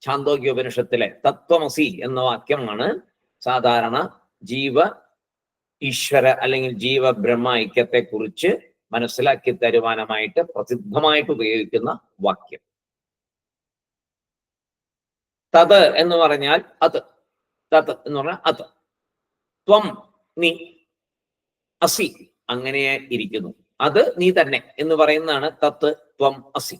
ഛാന്തോഗ്യോപനിഷത്തിലെ. തത്വമസി എന്ന വാക്യമാണ് സാധാരണ ജീവ ഈശ്വര അല്ലെങ്കിൽ ജീവ ബ്രഹ്മ ഐക്യത്തെ കുറിച്ച് മനസ്സിലാക്കി തരുവാനമായിട്ട് പ്രസിദ്ധമായിട്ട് ഉപയോഗിക്കുന്ന വാക്യം. തത് എന്ന് പറഞ്ഞാൽ അത്, തത് എന്ന് പറഞ്ഞാൽ അത്, ത്വം നീ, അസി അങ്ങനെ ഇരിക്കുന്നു, അത് നീ തന്നെ എന്ന് പറയുന്നതാണ് തത് ത്വം അസി.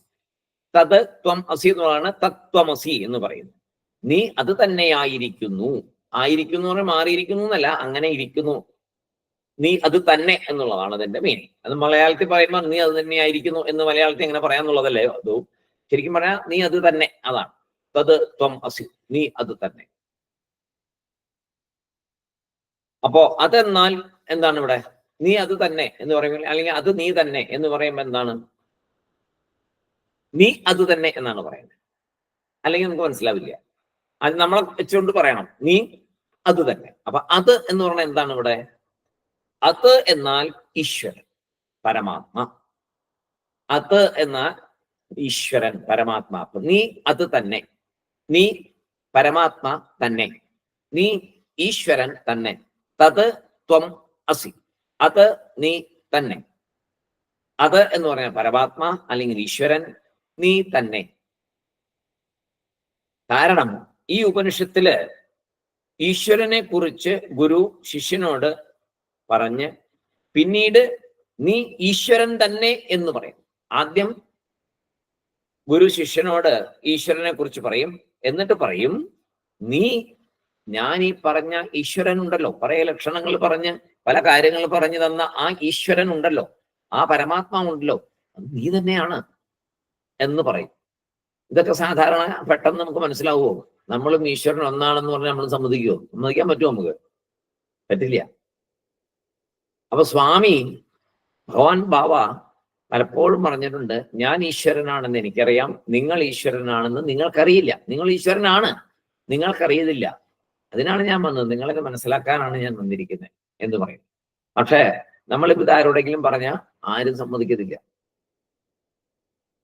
തത് ത്വം അസി എന്നുള്ളതാണ് തത്വമസി എന്ന് പറയുന്നത്. നീ അത് തന്നെയായിരിക്കുന്നു. ആയിരിക്കുന്നു എന്ന് പറഞ്ഞാൽ മാറിയിരിക്കുന്നു എന്നല്ല, അങ്ങനെ ഇരിക്കുന്നു. നീ അത് തന്നെ എന്നുള്ളതാണ് അതിന്റെ മീനിങ്. അത് മലയാളത്തിൽ പറയുമ്പോൾ നീ അത് തന്നെയായിരിക്കുന്നു എന്ന് മലയാളത്തിൽ എങ്ങനെ പറയാന്നുള്ളതല്ലേ അത്. ശരിക്കും പറഞ്ഞാൽ നീ അത് തന്നെ, അതാണ് തത് ത്വം അസി, നീ അത് തന്നെ. അപ്പോ അതെന്നാൽ എന്താണ് ഇവിടെ? നീ അത് തന്നെ എന്ന് പറയുമ്പോൾ, അല്ലെങ്കിൽ അത് നീ തന്നെ എന്ന് പറയുമ്പോൾ എന്താണ്? നീ അത് തന്നെ എന്നാണ് പറയുന്നത്. അല്ലെങ്കിൽ നമുക്ക് മനസ്സിലാവില്ല. അത് നമ്മളെ വെച്ചുകൊണ്ട് പറയണം, നീ അത് തന്നെ. അപ്പൊ അത് എന്ന് പറഞ്ഞാൽ എന്താണ് ഇവിടെ? അത് എന്നാൽ ഈശ്വരൻ, പരമാത്മ. അത് എന്നാൽ ഈശ്വരൻ, പരമാത്മാ. നീ അത് തന്നെ, നീ പരമാത്മ തന്നെ, നീ ഈശ്വരൻ തന്നെ. തത് ത്വം അസി, അത് നീ തന്നെ. അത് എന്ന് പറഞ്ഞാൽ പരമാത്മ അല്ലെങ്കിൽ ഈശ്വരൻ, നീ തന്നെ. കാരണം ഈ ഉപനിഷത്തില് ഈശ്വരനെ കുറിച്ച് ഗുരു ശിഷ്യനോട് പറഞ്ഞ് പിന്നീട് നീ ഈശ്വരൻ തന്നെ എന്ന് പറയും. ആദ്യം ഗുരു ശിഷ്യനോട് ഈശ്വരനെ കുറിച്ച് പറയും, എന്നിട്ട് പറയും നീ, ഞാൻ ഈ പറഞ്ഞ ഈശ്വരൻ ഉണ്ടല്ലോ, കുറേ ലക്ഷണങ്ങൾ പറഞ്ഞ് പല കാര്യങ്ങൾ പറഞ്ഞു തന്ന ആ ഈശ്വരൻ ഉണ്ടല്ലോ, ആ പരമാത്മാവുണ്ടല്ലോ, അത് നീ തന്നെയാണ് എന്ന് പറയും. ഇതൊക്കെ സാധാരണ പെട്ടെന്ന് നമുക്ക് മനസ്സിലാവുമോ? നമ്മളും ഈശ്വരൻ ഒന്നാണെന്ന് പറഞ്ഞാൽ നമ്മൾ സമ്മതിക്കുമോ? സമ്മതിക്കാൻ പറ്റുമോ? നമുക്ക് പറ്റില്ല. അപ്പൊ സ്വാമി ഭഗവാൻ ബാബ പലപ്പോഴും പറഞ്ഞിട്ടുണ്ട്, ഞാൻ ഈശ്വരനാണെന്ന് എനിക്കറിയാം, നിങ്ങൾ ഈശ്വരനാണെന്ന് നിങ്ങൾക്കറിയില്ല. നിങ്ങൾ ഈശ്വരനാണ്, നിങ്ങൾക്കറിയതില്ല. അതിനാണ് ഞാൻ വന്നത്, നിങ്ങളത് മനസ്സിലാക്കാനാണ് ഞാൻ വന്നിരിക്കുന്നത് എന്ന് പറയും. പക്ഷേ നമ്മളിപ്പോ ഇത് ആരോടെങ്കിലും പറഞ്ഞാൽ ആരും സമ്മതിക്കത്തില്ല.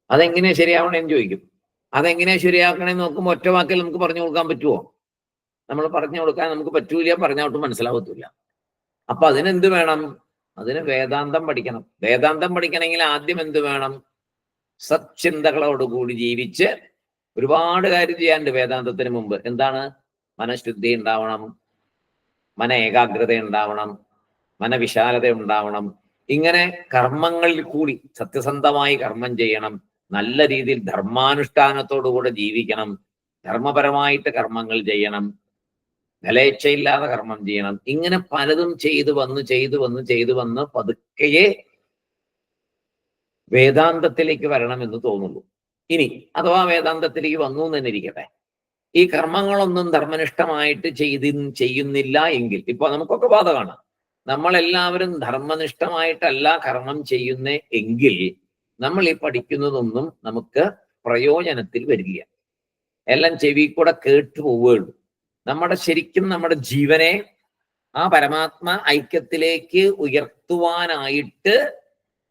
അതെങ്ങനെയാ ശരിയാവണേന്ന് ചോദിക്കും. അതെങ്ങനെയാ ശരിയാക്കണേന്ന് നോക്കുമ്പോൾ ഒറ്റ വാക്കിൽ നമുക്ക് പറഞ്ഞു കൊടുക്കാൻ പറ്റുമോ? നമ്മൾ പറഞ്ഞു കൊടുക്കാൻ നമുക്ക് പറ്റൂല, പറഞ്ഞോട്ടും മനസ്സിലാവത്തില്ല. അപ്പൊ അതിനെന്ത് വേണം? അതിന് വേദാന്തം പഠിക്കണം. വേദാന്തം പഠിക്കണമെങ്കിൽ ആദ്യം എന്ത് വേണം? സത്ചിന്തകളോടുകൂടി ജീവിച്ച് ഒരുപാട് കാര്യം ചെയ്യാനുണ്ട് വേദാന്തത്തിന് മുമ്പ്. എന്താണ്? മനഃശുദ്ധി ഉണ്ടാവണം, മന ഏകാഗ്രത ഉണ്ടാവണം, മനവിശാലത ഉണ്ടാവണം. ഇങ്ങനെ കർമ്മങ്ങളിൽ കൂടി സത്യസന്ധമായി കർമ്മം ചെയ്യണം, നല്ല രീതിയിൽ ധർമാനുഷ്ഠാനത്തോടുകൂടെ ജീവിക്കണം, ധർമ്മപരമായിട്ട് കർമ്മങ്ങൾ ചെയ്യണം, ഫലേച്ഛയില്ലാതെ കർമ്മം ചെയ്യണം. ഇങ്ങനെ പലതും ചെയ്തു വന്ന് പതുക്കെയേ വേദാന്തത്തിലേക്ക് വരണമെന്ന് തോന്നുള്ളൂ. ഇനി അഥവാ വേദാന്തത്തിലേക്ക് വന്നു എന്ന് തന്നെ ഇരിക്കട്ടെ, ഈ കർമ്മങ്ങളൊന്നും ധർമ്മനിഷ്ഠമായിട്ട് ചെയ്യുന്നില്ല എങ്കിൽ, ഇപ്പൊ നമുക്കൊക്കെ ബാധകമാണ്, നമ്മളെല്ലാവരും ധർമ്മനിഷ്ഠമായിട്ടല്ല കർമ്മം ചെയ്യുന്നേ എങ്കിൽ നമ്മൾ ഈ പഠിക്കുന്നതൊന്നും നമുക്ക് പ്രയോജനത്തിൽ വരില്ല. എല്ലാം ചെവി കൂടെ കേട്ടു പോവുകയുള്ളൂ. ശരിക്കും നമ്മുടെ ജീവനെ ആ പരമാത്മ ഐക്യത്തിലേക്ക് ഉയർത്തുവാനായിട്ട്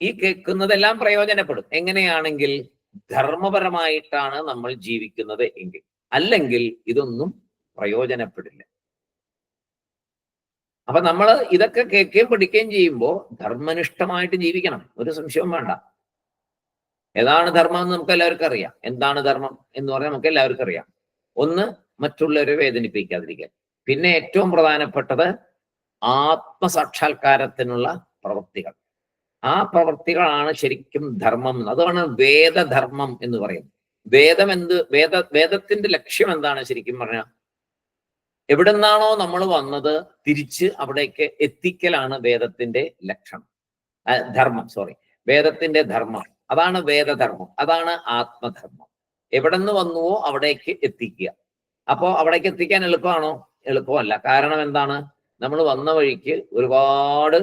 ഈ കേൾക്കുന്നതെല്ലാം പ്രയോജനപ്പെടും. എങ്ങനെയാണെങ്കിൽ ധർമ്മപരമായിട്ടാണ് നമ്മൾ ജീവിക്കുന്നത് എങ്കിൽ, അല്ലെങ്കിൽ ഇതൊന്നും പ്രയോജനപ്പെടില്ല. അപ്പൊ നമ്മൾ ഇതൊക്കെ കേൾക്കുകയും പഠിക്കുകയും ചെയ്യുമ്പോൾ ധർമ്മനിഷ്ഠമായിട്ട് ജീവിക്കണം, ഒരു സംശയവും വേണ്ട. ഏതാണ് ധർമ്മം എന്ന് നമുക്ക് എല്ലാവർക്കും അറിയാം. എന്താണ് ധർമ്മം എന്ന് പറഞ്ഞാൽ നമുക്ക് എല്ലാവർക്കും അറിയാം. ഒന്ന്, മറ്റുള്ളവരെ വേദനിപ്പിക്കാതിരിക്കാൻ. പിന്നെ ഏറ്റവും പ്രധാനപ്പെട്ടത് ആത്മസാക്ഷാത്കാരത്തിനുള്ള പ്രവൃത്തികൾ. ആ പ്രവൃത്തികളാണ് ശരിക്കും ധർമ്മം. അതാണ് വേദധർമ്മം എന്ന് പറയുന്നത്. വേദത്തിന്റെ ലക്ഷ്യം എന്താണ് ശരിക്കും പറഞ്ഞാൽ? എവിടെ നിന്നാണോ നമ്മൾ വന്നത് തിരിച്ച് അവിടേക്ക് എത്തിക്കലാണ് വേദത്തിന്റെ ലക്ഷണം, വേദത്തിന്റെ ധർമ്മം. അതാണ് വേദധർമ്മം, അതാണ് ആത്മധർമ്മം. എവിടെ നിന്ന് വന്നുവോ അവിടേക്ക് എത്തിക്കുക. അപ്പോ അവിടേക്ക് എത്തിക്കാൻ എളുപ്പമാണോ? എളുപ്പമല്ല. കാരണം എന്താണ്? നമ്മൾ വന്ന വഴിക്ക് ഒരുപാട്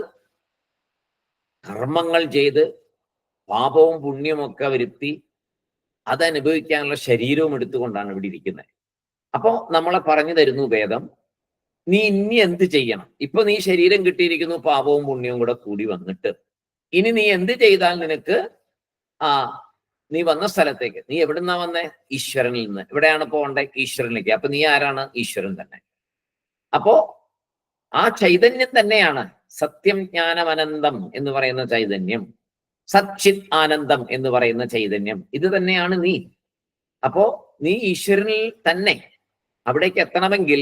കർമ്മങ്ങൾ ചെയ്ത് പാപവും പുണ്യവും വരുത്തി അതനുഭവിക്കാനുള്ള ശരീരവും എടുത്തുകൊണ്ടാണ് ഇവിടെ ഇരിക്കുന്നത്. അപ്പോ നമ്മളെ പറഞ്ഞു തരുന്നു വേദം, നീ ഇനി എന്ത് ചെയ്യണം? ഇപ്പൊ നീ ശരീരം കിട്ടിയിരിക്കുന്നു, പാപവും പുണ്യവും കൂടി വന്നിട്ട് ഇനി നീ എന്ത് ചെയ്താൽ നിനക്ക് നീ വന്ന സ്ഥലത്തേക്ക്, നീ എവിടുന്നാ വന്നേ? ഈശ്വരനിൽ നിന്ന്. എവിടെയാണ് പോകണ്ടേ? ഈശ്വരനിലേക്ക്. അപ്പൊ നീ ആരാണ്? ഈശ്വരൻ തന്നെ. അപ്പോ ആ ചൈതന്യം തന്നെയാണ് സത്യം ജ്ഞാനം അനന്തം എന്ന് പറയുന്ന ചൈതന്യം, സച്ചിത് ആനന്ദം എന്ന് പറയുന്ന ചൈതന്യം. ഇത് തന്നെയാണ് നീ. അപ്പോ നീ ഈശ്വരനിൽ തന്നെ. അവിടേക്ക് എത്തണമെങ്കിൽ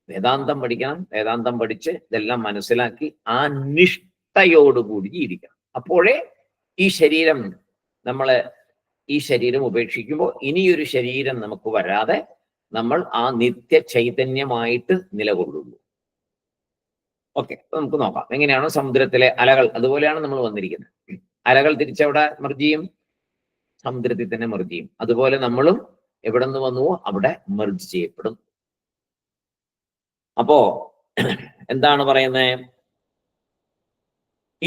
വേദാന്തം പഠിക്കണം. വേദാന്തം പഠിച്ച് ഇതെല്ലാം മനസ്സിലാക്കി ആ നിഷ്ഠയോടുകൂടി ജീവിക്കണം. അപ്പോഴേ ഈ ശരീരം നമ്മളെ ഈ ശരീരം ഉപേക്ഷിക്കുമ്പോൾ ഇനിയൊരു ശരീരം നമുക്ക് വരാതെ നമ്മൾ ആ നിത്യ ചൈതന്യമായിട്ട് നിലകൊള്ളുള്ളൂ. ഓക്കെ, നമുക്ക് നോക്കാം എങ്ങനെയാണ് സമുദ്രത്തിലെ അലകൾ. അതുപോലെയാണ് നമ്മൾ വന്നിരിക്കുന്നത്. അലകൾ തിരിച്ചവിടെ മെർജ് ചെയ്യും, സമുദ്രത്തിൽ തന്നെ മെർജ് ചെയ്യും. അതുപോലെ നമ്മളും എവിടെ നിന്ന് വന്നുവോ അവിടെ മെർജ് ചെയ്യപ്പെടും. അപ്പോ എന്താണ് പറയുന്നത്?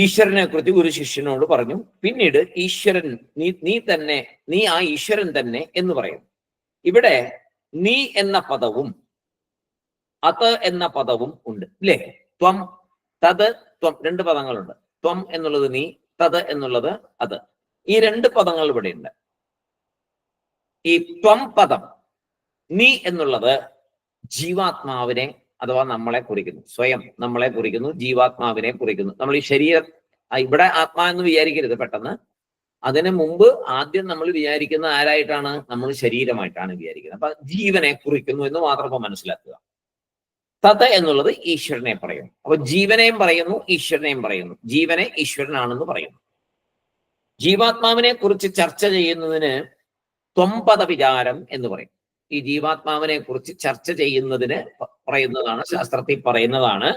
ഈശ്വരനെ കുറിച്ച് ഒരു ശിഷ്യനോട് പറഞ്ഞു. പിന്നീട് ഈശ്വരൻ നീ ആ ഈശ്വരൻ തന്നെ എന്ന് പറയും. ഇവിടെ നീ എന്ന പദവും അത് എന്ന പദവും ഉണ്ട് അല്ലേ? ത്വം, തത്, ത്വം, രണ്ട് പദങ്ങളുണ്ട്. ത്വം എന്നുള്ളത് നീ, തത് എന്നുള്ളത് അത്. ഈ രണ്ട് പദങ്ങൾ ഇവിടെ ഉണ്ട്. ഈ ത്വം പദം, നീ എന്നുള്ളത് ജീവാത്മാവിനെ അഥവാ നമ്മളെ കുറിക്കുന്നു, സ്വയം നമ്മളെ കുറിക്കുന്നു, ജീവാത്മാവിനെ കുറിക്കുന്നു. നമ്മൾ ഈ ശരീരം, ഇവിടെ ആത്മാ എന്ന് വിചാരിക്കരുത് പെട്ടെന്ന്. അതിനു മുമ്പ് ആദ്യം നമ്മൾ വിചാരിക്കുന്ന ആരായിട്ടാണ്? നമ്മൾ ശരീരമായിട്ടാണ് വിചാരിക്കുന്നത്. അപ്പൊ ജീവനെ കുറിക്കുന്നു എന്ന് മാത്രം മനസ്സിലാക്കുക. തത് എന്നുള്ളത് ഈശ്വരനെ പറയുന്നു. അപ്പൊ ജീവനെയും പറയുന്നു, ഈശ്വരനെയും പറയുന്നു. ജീവനെ ഈശ്വരനാണെന്ന് പറയുന്നു. ജീവാത്മാവിനെ കുറിച്ച് ചർച്ച ചെയ്യുന്നതിന് ത്വംപദ വിചാരം എന്ന് പറയും. ഈ ജീവാത്മാവിനെ കുറിച്ച് ചർച്ച ചെയ്യുന്നതിന് പറയുന്നതാണ്, ശാസ്ത്രത്തിൽ പറയുന്നതാണ്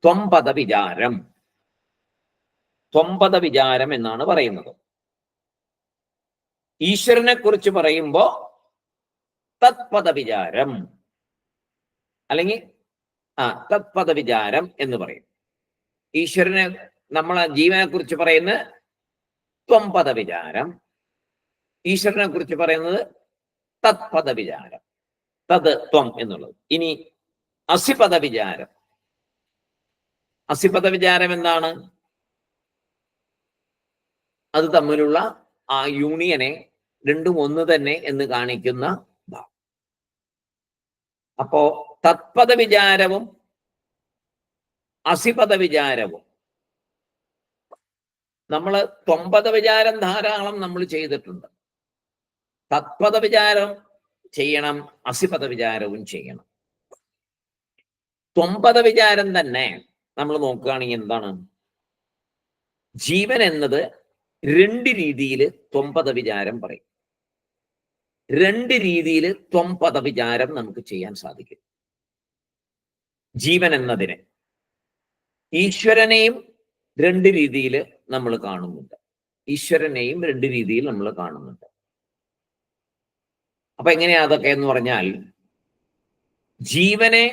ത്വംപദ വിചാരം. ത്വംപദ വിചാരം എന്നാണ് പറയുന്നത്. ഈശ്വരനെ കുറിച്ച് പറയുമ്പോ തത്പദ വിചാരം, അല്ലെങ്കിൽ തത്പദ വിചാരം എന്ന് പറയും. ഈശ്വരനെ, നമ്മളെ ജീവനെ കുറിച്ച് പറയുന്ന ത്വംപദ വിചാരം, ഈശ്വരനെ കുറിച്ച് പറയുന്നത് തത്പദ വിചാരം. തത്, ത്വം എന്നുള്ളത്. ഇനി അസിപദ വിചാരം. അസിപദ വിചാരം എന്താണ്? അത് തമ്മിലുള്ള ആ യൂണിയനെ രണ്ടും ഒന്ന് തന്നെ എന്ന് കാണിക്കുന്ന ഭാവം. അപ്പോ തത്പദ വിചാരവും അസിപദ വിചാരവും, നമ്മൾ ത്വംപദ വിചാരം ധാരാളം നമ്മൾ ചെയ്തിട്ടുണ്ട്. തത്പദ വിചാരം ചെയ്യണം, അസിപദ വിചാരവും ചെയ്യണം. ത്വംപദ വിചാരം തന്നെ നമ്മൾ നോക്കുകയാണെങ്കിൽ എന്താണ്? ജീവൻ എന്നത് രണ്ട് രീതിയിൽ ത്വംപദ വിചാരം പറയും. രണ്ട് രീതിയിൽ ത്വംപദ വിചാരം നമുക്ക് ചെയ്യാൻ സാധിക്കും. ജീവൻ എന്നതിനെ, ഈശ്വരനെയും രണ്ട് രീതിയിൽ നമ്മൾ കാണുന്നുണ്ട്. ഈശ്വരനെയും രണ്ട് രീതിയിൽ നമ്മൾ കാണുന്നുണ്ട്. അപ്പൊ എങ്ങനെയാ അതൊക്കെ എന്ന് പറഞ്ഞാൽ, ജീവനെ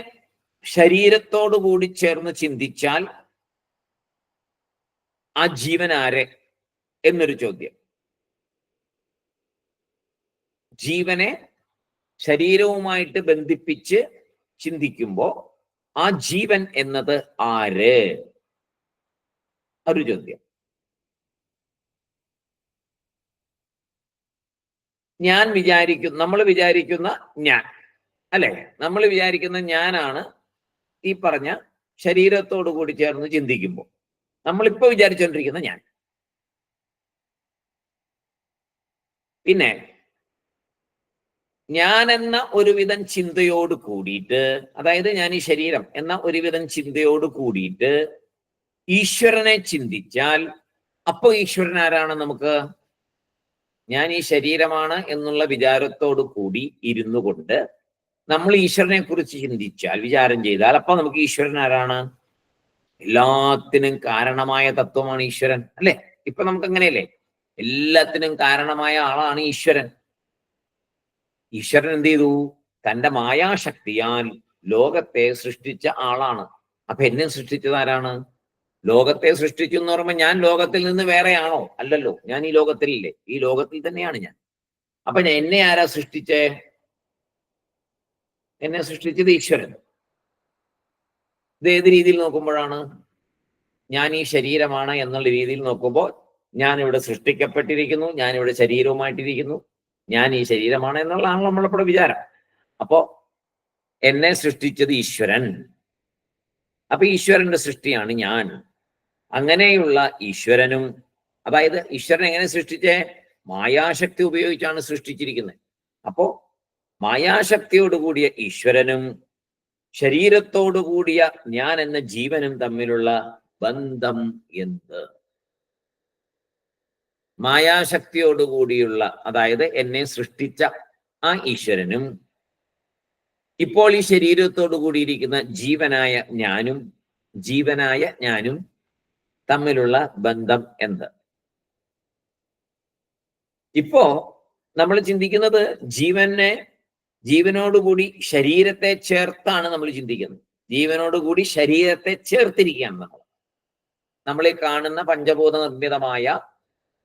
ശരീരത്തോടു കൂടി ചേർന്ന് ചിന്തിച്ചാൽ ആ ജീവൻ ആരെ എന്നൊരു ചോദ്യം. ജീവനെ ശരീരവുമായിട്ട് ബന്ധിപ്പിച്ച് ചിന്തിക്കുമ്പോ ആ ജീവൻ എന്നത് ആര്? ഒരു ചോദ്യം. നമ്മൾ വിചാരിക്കുന്ന ഞാൻ, അല്ലെ? നമ്മൾ വിചാരിക്കുന്ന ഞാനാണ് ഈ പറഞ്ഞ ശരീരത്തോടു കൂടി ചേർന്ന് ചിന്തിക്കുമ്പോൾ നമ്മളിപ്പോ വിചാരിച്ചുകൊണ്ടിരിക്കുന്ന ഞാൻ. പിന്നെ ഞാൻ എന്ന ഒരുവിധം ചിന്തയോട് കൂടിയിട്ട്, അതായത് ഞാൻ ഈ ശരീരം എന്ന ഒരുവിധം ചിന്തയോട് കൂടിയിട്ട് ഈശ്വരനെ ചിന്തിച്ചാൽ, അപ്പോ ഈശ്വരൻ ആരാണ് നമുക്ക്? ഞാൻ ഈ ശരീരമാണ് എന്നുള്ള വിചാരത്തോട് കൂടി ഇരുന്നു കൊണ്ട് നമ്മൾ ഈശ്വരനെ കുറിച്ച് ചിന്തിച്ചാൽ, വിചാരം ചെയ്താൽ, അപ്പൊ നമുക്ക് ഈശ്വരൻ ആരാണ്? എല്ലാത്തിനും കാരണമായ തത്വമാണ് ഈശ്വരൻ, അല്ലെ? ഇപ്പൊ നമുക്ക് അങ്ങനെയല്ലേ? എല്ലാത്തിനും കാരണമായ ആളാണ് ഈശ്വരൻ. ഈശ്വരൻ എന്ത് ചെയ്തു? തന്റെ മായാശക്തിയാൽ ലോകത്തെ സൃഷ്ടിച്ച ആളാണ്. അപ്പൊ എന്നെ സൃഷ്ടിച്ചത് ആരാണ്? ലോകത്തെ സൃഷ്ടിച്ചു എന്ന് പറയുമ്പോൾ ഞാൻ ലോകത്തിൽ നിന്ന് വേറെയാണോ? അല്ലല്ലോ, ഞാൻ ഈ ലോകത്തിലില്ലേ? ഈ ലോകത്തിൽ തന്നെയാണ് ഞാൻ. അപ്പൊ എന്നെ ആരാ സൃഷ്ടിച്ചേ? എന്നെ സൃഷ്ടിച്ചത് ഈശ്വരൻ. ഇത് ഏത് രീതിയിൽ നോക്കുമ്പോഴാണ്? ഞാൻ ഈ ശരീരമാണ് എന്നുള്ള രീതിയിൽ നോക്കുമ്പോൾ ഞാൻ ഇവിടെ സൃഷ്ടിക്കപ്പെട്ടിരിക്കുന്നു, ഞാൻ ഇവിടെ ശരീരവുമായിട്ടിരിക്കുന്നു, ഞാൻ ഈ ശരീരമാണ് എന്നുള്ളതാണ് നമ്മളിവിടെ വിചാരം. അപ്പോ എന്നെ സൃഷ്ടിച്ചത് ഈശ്വരൻ. അപ്പൊ ഈശ്വരന്റെ സൃഷ്ടിയാണ് ഞാൻ. അങ്ങനെയുള്ള ഈശ്വരനും, അതായത് ഈശ്വരൻ എങ്ങനെ സൃഷ്ടിച്ചേ? മായാശക്തി ഉപയോഗിച്ചാണ് സൃഷ്ടിച്ചിരിക്കുന്നത്. അപ്പോ മായാശക്തിയോട് കൂടിയ ഈശ്വരനും ശരീരത്തോടു കൂടിയ ഞാൻ എന്ന ജീവനും തമ്മിലുള്ള ബന്ധം എന്ത്? മായാശക്തിയോടുകൂടിയുള്ള, അതായത് എന്നെ സൃഷ്ടിച്ച ആ ഈശ്വരനും ഇപ്പോൾ ഈ ശരീരത്തോടു കൂടിയിരിക്കുന്ന ജീവനായ ഞാനും തമ്മിലുള്ള ബന്ധം എന്ത്? ഇപ്പോ നമ്മൾ ചിന്തിക്കുന്നത് ജീവനോടുകൂടി ശരീരത്തെ ചേർത്താണ് നമ്മൾ ചിന്തിക്കുന്നത്. ജീവനോടുകൂടി ശരീരത്തെ ചേർത്തിരിക്കുകയാണ് നമ്മൾ ഈ കാണുന്ന പഞ്ചഭൂത നിർമ്മിതമായ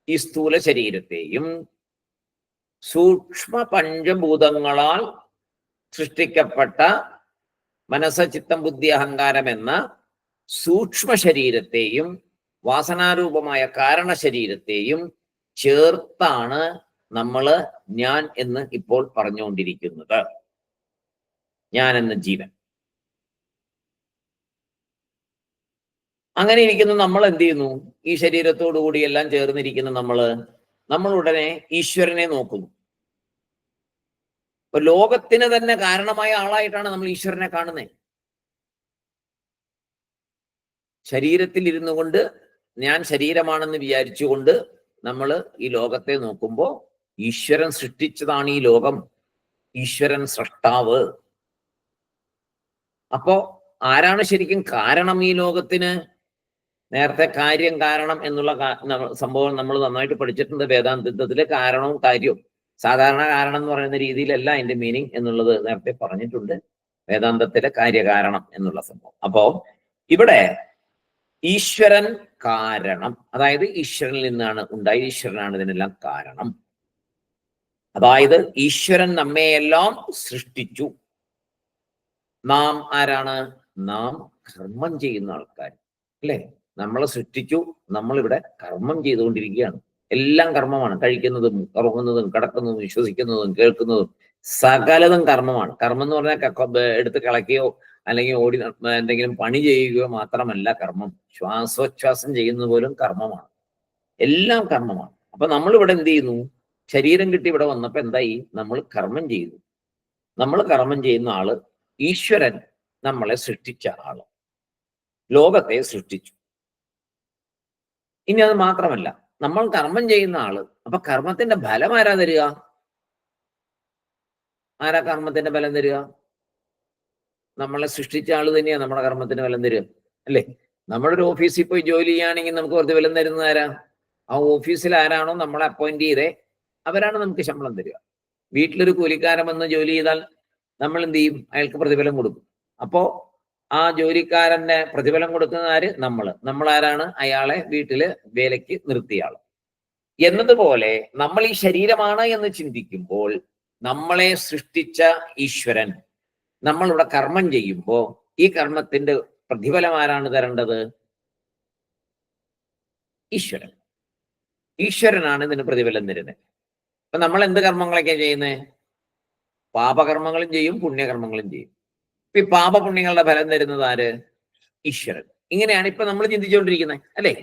ഈ സ്ഥൂല ശരീരത്തെയും സൂക്ഷ്മ പഞ്ചഭൂതങ്ങളാൽ സൃഷ്ടിക്കപ്പെട്ട മനസ്സ്, ചിത്തം, ബുദ്ധി, അഹങ്കാരം എന്ന സൂക്ഷ്മ ശരീരത്തെയും വാസനാരൂപമായ കാരണ ശരീരത്തെയും ചേർത്താണ് നമ്മൾ ഞാൻ എന്ന് ഇപ്പോൾ പറഞ്ഞുകൊണ്ടിരിക്കുന്നത്. ഞാൻ എന്ന ജീവൻ. അങ്ങനെ ഇരിക്കുന്ന നമ്മൾ എന്ത് ചെയ്യുന്നു? ഈ ശരീരത്തോടു കൂടി എല്ലാം ചേർന്നിരിക്കുന്ന നമ്മൾ ഉടനെ ഈശ്വരനെ നോക്കുന്നു. അപ്പൊ ലോകത്തിന് തന്നെ കാരണമായ ആളായിട്ടാണ് നമ്മൾ ഈശ്വരനെ കാണുന്നത്. ശരീരത്തിൽ ഇരുന്നു കൊണ്ട് ഞാൻ ശരീരമാണെന്ന് വിചാരിച്ചുകൊണ്ട് നമ്മൾ ഈ ലോകത്തെ നോക്കുമ്പോൾ ഈശ്വരൻ സൃഷ്ടിച്ചതാണ് ഈ ലോകം. ഈശ്വരൻ സൃഷ്ടാവ്. അപ്പോ ആരാണ് ശരിക്കും കാരണം ഈ ലോകത്തിന്? നേരത്തെ കാര്യം കാരണം എന്നുള്ള സംഭവം നമ്മൾ നന്നായിട്ട് പഠിച്ചിട്ടുണ്ട് വേദാന്തത്തിലെ. കാരണവും കാര്യവും സാധാരണ കാരണം എന്ന് പറയുന്ന രീതിയിലല്ല അതിന്റെ മീനിങ് എന്നുള്ളത് നേരത്തെ പറഞ്ഞിട്ടുണ്ട്. വേദാന്തത്തിലെ കാര്യകാരണം എന്നുള്ള സംഭവം. അപ്പോ ഇവിടെ ഈശ്വരൻ കാരണം, അതായത് ഈശ്വരനിൽ നിന്നാണ് ഉണ്ടായി, ഈശ്വരനാണ് ഇതിനെല്ലാം കാരണം. അതായത് ഈശ്വരൻ നമ്മയെല്ലാം സൃഷ്ടിച്ചു. നാം ആരാണ്? നാം കർമ്മം ചെയ്യുന്ന ആൾക്കാർ അല്ലേ? നമ്മളെ സൃഷ്ടിച്ചു, നമ്മളിവിടെ കർമ്മം ചെയ്തുകൊണ്ടിരിക്കുകയാണ്. എല്ലാം കർമ്മമാണ്. കഴിക്കുന്നതും ഉറങ്ങുന്നതും കിടക്കുന്നതും വിശ്വസിക്കുന്നതും കേൾക്കുന്നതും സകലതും കർമ്മമാണ്. കർമ്മം എന്ന് പറഞ്ഞാൽ എടുത്ത് കളയ്ക്കുകയോ അല്ലെങ്കിൽ ഓടി എന്തെങ്കിലും പണി ചെയ്യുകയോ മാത്രമല്ല കർമ്മം. ശ്വാസോച്ഛ്വാസം ചെയ്യുന്നത് പോലും കർമ്മമാണ്. എല്ലാം കർമ്മമാണ്. അപ്പൊ നമ്മളിവിടെ എന്ത് ചെയ്യുന്നു? ശരീരം കിട്ടി ഇവിടെ വന്നപ്പോ എന്തായി? നമ്മൾ കർമ്മം ചെയ്തു. നമ്മൾ കർമ്മം ചെയ്യുന്ന ആള് ഈശ്വരൻ നമ്മളെ സൃഷ്ടിച്ച ആള്, ലോകത്തെ സൃഷ്ടിച്ചു. ഇനി അത് മാത്രമല്ല, നമ്മൾ കർമ്മം ചെയ്യുന്ന ആള്. അപ്പൊ കർമ്മത്തിന്റെ ഫലം ആരാ തരിക? ആരാ കർമ്മത്തിന്റെ ഫലം തരിക? നമ്മളെ സൃഷ്ടിച്ച ആള് തന്നെയാ നമ്മുടെ കർമ്മത്തിന് ഫലം തരിക അല്ലേ? നമ്മളൊരു ഓഫീസിൽ പോയി ജോലി ചെയ്യുകയാണെങ്കിൽ നമുക്ക് പ്രതിഫലം തരുന്നത് ആരാ? ആ ഓഫീസിൽ ആരാണോ നമ്മളെ അപ്പോയിന്റ് ചെയ്തേ അവരാണ് നമുക്ക് ശമ്പളം തരിക. വീട്ടിലൊരു കൂലിക്കാരൻ വന്ന് ജോലി ചെയ്താൽ നമ്മൾ എന്ത് ചെയ്യും? അയാൾക്ക് പ്രതിഫലം കൊടുക്കും. അപ്പോ ആ ജോലിക്കാരന്റെ പ്രതിഫലം കൊടുക്കുന്ന ആര്? നമ്മൾ ആരാണ്? അയാളെ വീട്ടില് വേലയ്ക്ക് നിർത്തിയ ആള്. എന്നതുപോലെ നമ്മൾ ഈ ശരീരമാണ് എന്ന് ചിന്തിക്കുമ്പോൾ നമ്മളെ സൃഷ്ടിച്ച ഈശ്വരൻ നമ്മളിവിടെ കർമ്മം ചെയ്യുമ്പോൾ ഈ കർമ്മത്തിന്റെ പ്രതിഫലം ആരാണ് തരേണ്ടത്? ഈശ്വരൻ. ഈശ്വരനാണ് ഇതിന് പ്രതിഫലം തരുന്നത്. അപ്പൊ നമ്മൾ എന്ത് കർമ്മങ്ങളൊക്കെയാ ചെയ്യുന്നത്? പാപകർമ്മങ്ങളും ചെയ്യും, പുണ്യകർമ്മങ്ങളും ചെയ്യും. ഈ പാപപുണ്യങ്ങളുടെ ഫലം തരുന്നത് ആര്? ഈശ്വരൻ. ഇങ്ങനെയാണ് ഇപ്പൊ നമ്മൾ ചിന്തിച്ചുകൊണ്ടിരിക്കുന്നത് അല്ലേ?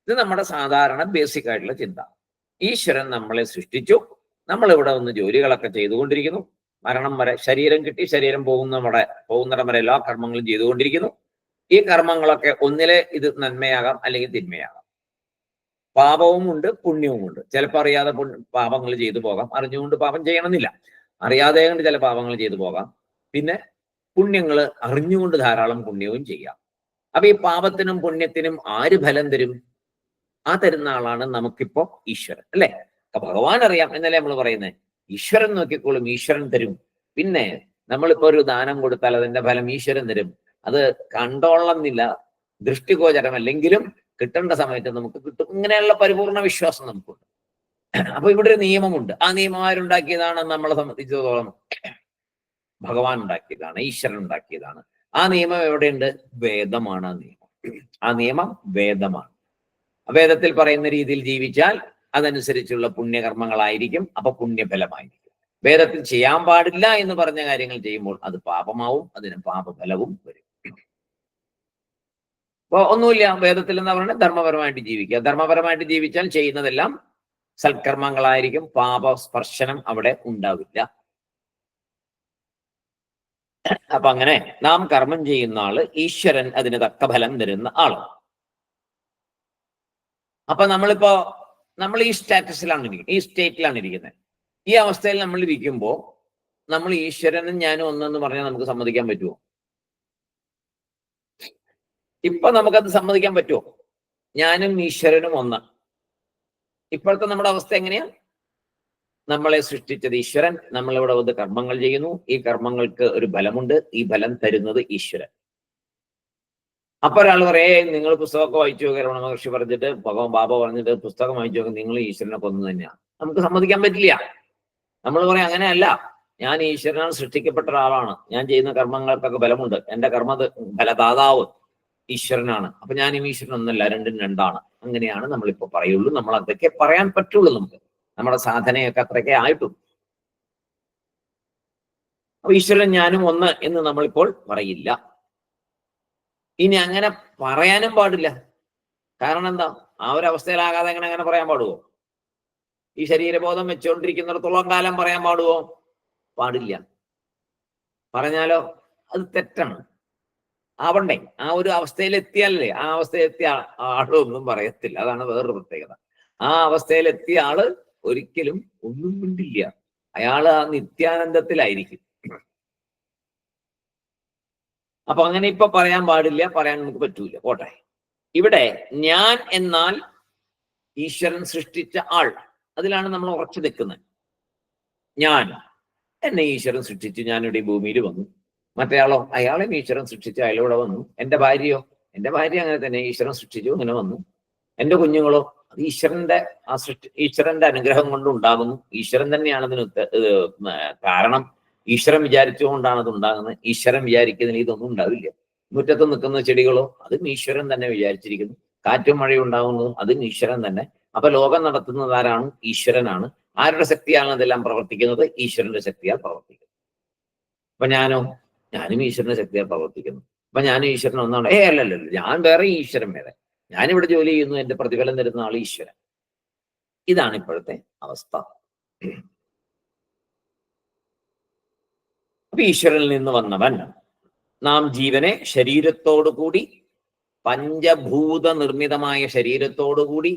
ഇത് നമ്മുടെ സാധാരണ ബേസിക് ആയിട്ടുള്ള ചിന്ത. ഈശ്വരൻ നമ്മളെ സൃഷ്ടിച്ചു, നമ്മൾ ഇവിടെ വന്ന് ജോലികളൊക്കെ ചെയ്തുകൊണ്ടിരിക്കുന്നു. മരണം വരെ ശരീരം കിട്ടി, ശരീരം പോകുന്നിടം വരെ എല്ലാ കർമ്മങ്ങളും ചെയ്തുകൊണ്ടിരിക്കുന്നു. ഈ കർമ്മങ്ങളൊക്കെ ഒന്നിലെ ഇത് നന്മയാകാം അല്ലെങ്കിൽ തിന്മയാകാം. പാപവും ഉണ്ട്, പുണ്യവും ഉണ്ട്. ചിലപ്പോൾ അറിയാതെ പാപങ്ങൾ ചെയ്തു പോകാം, അറിഞ്ഞുകൊണ്ട് പാപം ചെയ്യണമെന്നില്ല. അറിയാതെ കൊണ്ട് ചില പാപങ്ങൾ ചെയ്തു പോകാം. പിന്നെ പുണ്യങ്ങൾ അറിഞ്ഞുകൊണ്ട് ധാരാളം പുണ്യവും ചെയ്യാം. അപ്പൊ ഈ പാപത്തിനും പുണ്യത്തിനും ആര് ഫലം തരും? ആ തരുന്ന ആളാണ് നമുക്കിപ്പോ ഈശ്വരൻ അല്ലെ? ഭഗവാൻ അറിയാം എന്നല്ലേ നമ്മൾ പറയുന്നത്. ഈശ്വരൻ നോക്കിക്കോളും, ഈശ്വരൻ തരും. പിന്നെ നമ്മളിപ്പോ ഒരു ദാനം കൊടുത്താൽ അതിന്റെ ഫലം ഈശ്വരൻ തരും. അത് കണ്ടോളന്നില്ല, ദൃഷ്ടിഗോചരമല്ലെങ്കിലും കിട്ടേണ്ട സമയത്ത് നമുക്ക് കിട്ടും. ഇങ്ങനെയുള്ള പരിപൂർണ വിശ്വാസം നമുക്കുണ്ട്. അപ്പൊ ഇവിടെ ഒരു നിയമമുണ്ട്. ആ നിയമം ആരുണ്ടാക്കിയതാണ്? നമ്മളെ സംബന്ധിച്ചിടത്തോളം ഭഗവാൻ ഉണ്ടാക്കിയതാണ്, ഈശ്വരൻ ഉണ്ടാക്കിയതാണ്. ആ നിയമം എവിടെയുണ്ട്? വേദമാണ് ആ നിയമം. ആ നിയമം വേദമാണ്. വേദത്തിൽ പറയുന്ന രീതിയിൽ ജീവിച്ചാൽ അതനുസരിച്ചുള്ള പുണ്യകർമ്മങ്ങളായിരിക്കും. അപ്പൊ പുണ്യഫലമായിരിക്കും. വേദത്തിൽ ചെയ്യാൻ പാടില്ല എന്ന് പറഞ്ഞ കാര്യങ്ങൾ ചെയ്യുമ്പോൾ അത് പാപമാവും, അതിന് പാപഫലവും വരും. അപ്പൊ ഒന്നുമില്ല, വേദത്തിൽ എന്താ പറയുന്നത്? ധർമ്മപരമായിട്ട് ജീവിക്കുക. ധർമ്മപരമായിട്ട് ജീവിച്ചാൽ ചെയ്യുന്നതെല്ലാം സൽക്കർമ്മങ്ങളായിരിക്കും. പാപസ്പർശനം അവിടെ ഉണ്ടാവില്ല. അപ്പൊ അങ്ങനെ നാം കർമ്മം ചെയ്യുന്ന ആള് ഈശ്വരൻ അതിന് തക്ക ഫലം തരുന്ന ആള്. അപ്പൊ നമ്മളിപ്പോ നമ്മൾ ഈ സ്റ്റാറ്റസിലാണ് ഇരിക്കുന്നത്, ഈ സ്റ്റേറ്റിലാണ് ഇരിക്കുന്നത്. ഈ അവസ്ഥയിൽ നമ്മൾ ഇരിക്കുമ്പോൾ നമ്മൾ ഈശ്വരനും ഞാനും ഒന്നെന്ന് പറഞ്ഞാൽ നമുക്ക് സമ്മതിക്കാൻ പറ്റുമോ? ഇപ്പൊ നമുക്കത് സമ്മതിക്കാൻ പറ്റുമോ? ഞാനും ഈശ്വരനും ഒന്ന്. ഇപ്പോഴത്തെ നമ്മുടെ അവസ്ഥ എങ്ങനെയാ? നമ്മളെ സൃഷ്ടിച്ചത് ഈശ്വരൻ, നമ്മളിവിടെ വന്ന് കർമ്മങ്ങൾ ചെയ്യുന്നു. ഈ കർമ്മങ്ങൾക്ക് ഒരു ബലമുണ്ട്, ഈ ബലം തരുന്നത് ഈശ്വരൻ. അപ്പൊ ഒരാൾ പറയേ, നിങ്ങൾ പുസ്തകമൊക്കെ വായിച്ചു നോക്കുക, രമണ മഹർഷി പറഞ്ഞിട്ട് ബാബ പറഞ്ഞിട്ട് പുസ്തകം വായിച്ചു നോക്കുക, നിങ്ങൾ ഈശ്വരനെ കൊന്നു തന്നെയാണ്. നമുക്ക് സമ്മതിക്കാൻ പറ്റില്ല. നമ്മൾ പറയാം അങ്ങനെയല്ല, ഞാൻ ഈശ്വരനാൽ സൃഷ്ടിക്കപ്പെട്ട ഒരാളാണ്, ഞാൻ ചെയ്യുന്ന കർമ്മങ്ങൾക്കൊക്കെ ബലമുണ്ട്, എന്റെ കർമ്മ ഫലദാതാവ് ഈശ്വരനാണ്, അപ്പൊ ഞാനും ഈശ്വരൻ ഒന്നല്ല, രണ്ടും രണ്ടാണ്. അങ്ങനെയാണ് നമ്മളിപ്പോ പറയുള്ളൂ. നമ്മൾ അതൊക്കെ പറയാൻ പറ്റുള്ളൂ. നമുക്ക് നമ്മുടെ സാധനയൊക്കെ അത്രയൊക്കെ ആയിട്ടും. അപ്പൊ ഈശ്വരൻ ഞാനും ഒന്ന് എന്ന് നമ്മളിപ്പോൾ പറയില്ല. ഇനി അങ്ങനെ പറയാനും പാടില്ല. കാരണം എന്താ? ആ ഒരു അവസ്ഥയിലാകാതെ അങ്ങനെ പറയാൻ പാടുവോ? ഈ ശരീരബോധം വെച്ചുകൊണ്ടിരിക്കുന്നിടത്തോളം കാലം പറയാൻ പാടുവോ? പാടില്ല. പറഞ്ഞാലോ അത് തെറ്റാണ്. ആവണ്ടേ? ആ ഒരു അവസ്ഥയിലെത്തിയാലല്ലേ, ആ അവസ്ഥയിലെത്തിയ ആളൊന്നും പറയത്തില്ല. അതാണ് വേറൊരു പ്രത്യേകത. ആ അവസ്ഥയിലെത്തിയ ആള് ഒരിക്കലും ഒന്നും മിണ്ടില്ല. അയാള് ആ നിത്യാനന്ദത്തിലായിരിക്കും. അപ്പൊ അങ്ങനെ ഇപ്പൊ പറയാൻ പാടില്ല, പറയാൻ നമുക്ക് പറ്റൂല. പോട്ടെ. ഇവിടെ ഞാൻ എന്നാൽ ഈശ്വരൻ സൃഷ്ടിച്ച ആൾ, അതിലാണ് നമ്മൾ ഉറച്ചു നിൽക്കുന്നത്. ഞാൻ, എന്നെ ഈശ്വരൻ സൃഷ്ടിച്ചു, ഞാനിവിടെ ഭൂമിയിൽ വന്നു. മറ്റേയാളോ, അയാളെ ഈശ്വരൻ സൃഷ്ടിച്ചു, അയാളിവിടെ വന്നു. എന്റെ ഭാര്യയോ, എന്റെ ഭാര്യ അങ്ങനെ തന്നെ ഈശ്വരൻ സൃഷ്ടിച്ചു, അങ്ങനെ വന്നു. എന്റെ കുഞ്ഞുങ്ങളോ, അത് ഈശ്വരന്റെ ഈശ്വരന്റെ അനുഗ്രഹം കൊണ്ട് ഉണ്ടാകുന്നു. ഈശ്വരൻ തന്നെയാണ് അതിന് കാരണം. ഈശ്വരൻ വിചാരിച്ചുകൊണ്ടാണ് അത് ഉണ്ടാകുന്നത്. ഈശ്വരൻ വിചാരിക്കുന്നതിന് ഇതൊന്നും ഉണ്ടാവില്ല. മുറ്റത്ത് നിൽക്കുന്ന ചെടികളോ, അതും ഈശ്വരൻ തന്നെ വിചാരിച്ചിരിക്കുന്നു. കാറ്റും മഴയും ഉണ്ടാകുന്നതും അതും ഈശ്വരൻ തന്നെ. അപ്പൊ ലോകം നടത്തുന്നത് ആരാണ്? ഈശ്വരനാണ്. ആരുടെ ശക്തിയാണ് അതെല്ലാം പ്രവർത്തിക്കുന്നത്? ഈശ്വരന്റെ ശക്തിയാൽ പ്രവർത്തിക്കുന്നത്. അപ്പൊ ഞാനും ഈശ്വരന്റെ ശക്തിയാൽ പ്രവർത്തിക്കുന്നു. അപ്പൊ ഞാനും ഈശ്വരൻ ഒന്നാണ്? അല്ലല്ലോ, ഞാൻ വേറെ, ഈശ്വരൻ വേറെ. ഞാനിവിടെ ജോലി ചെയ്യുന്നു, എന്റെ പ്രതിഫലം തരുന്ന ആൾ ഈശ്വരൻ. ഇതാണ് ഇപ്പോഴത്തെ അവസ്ഥ. അപ്പൊ ഈശ്വരനിൽ നിന്ന് വന്നവൻ നാം ജീവനെ ശരീരത്തോടുകൂടി, പഞ്ചഭൂത നിർമ്മിതമായ ശരീരത്തോടുകൂടി,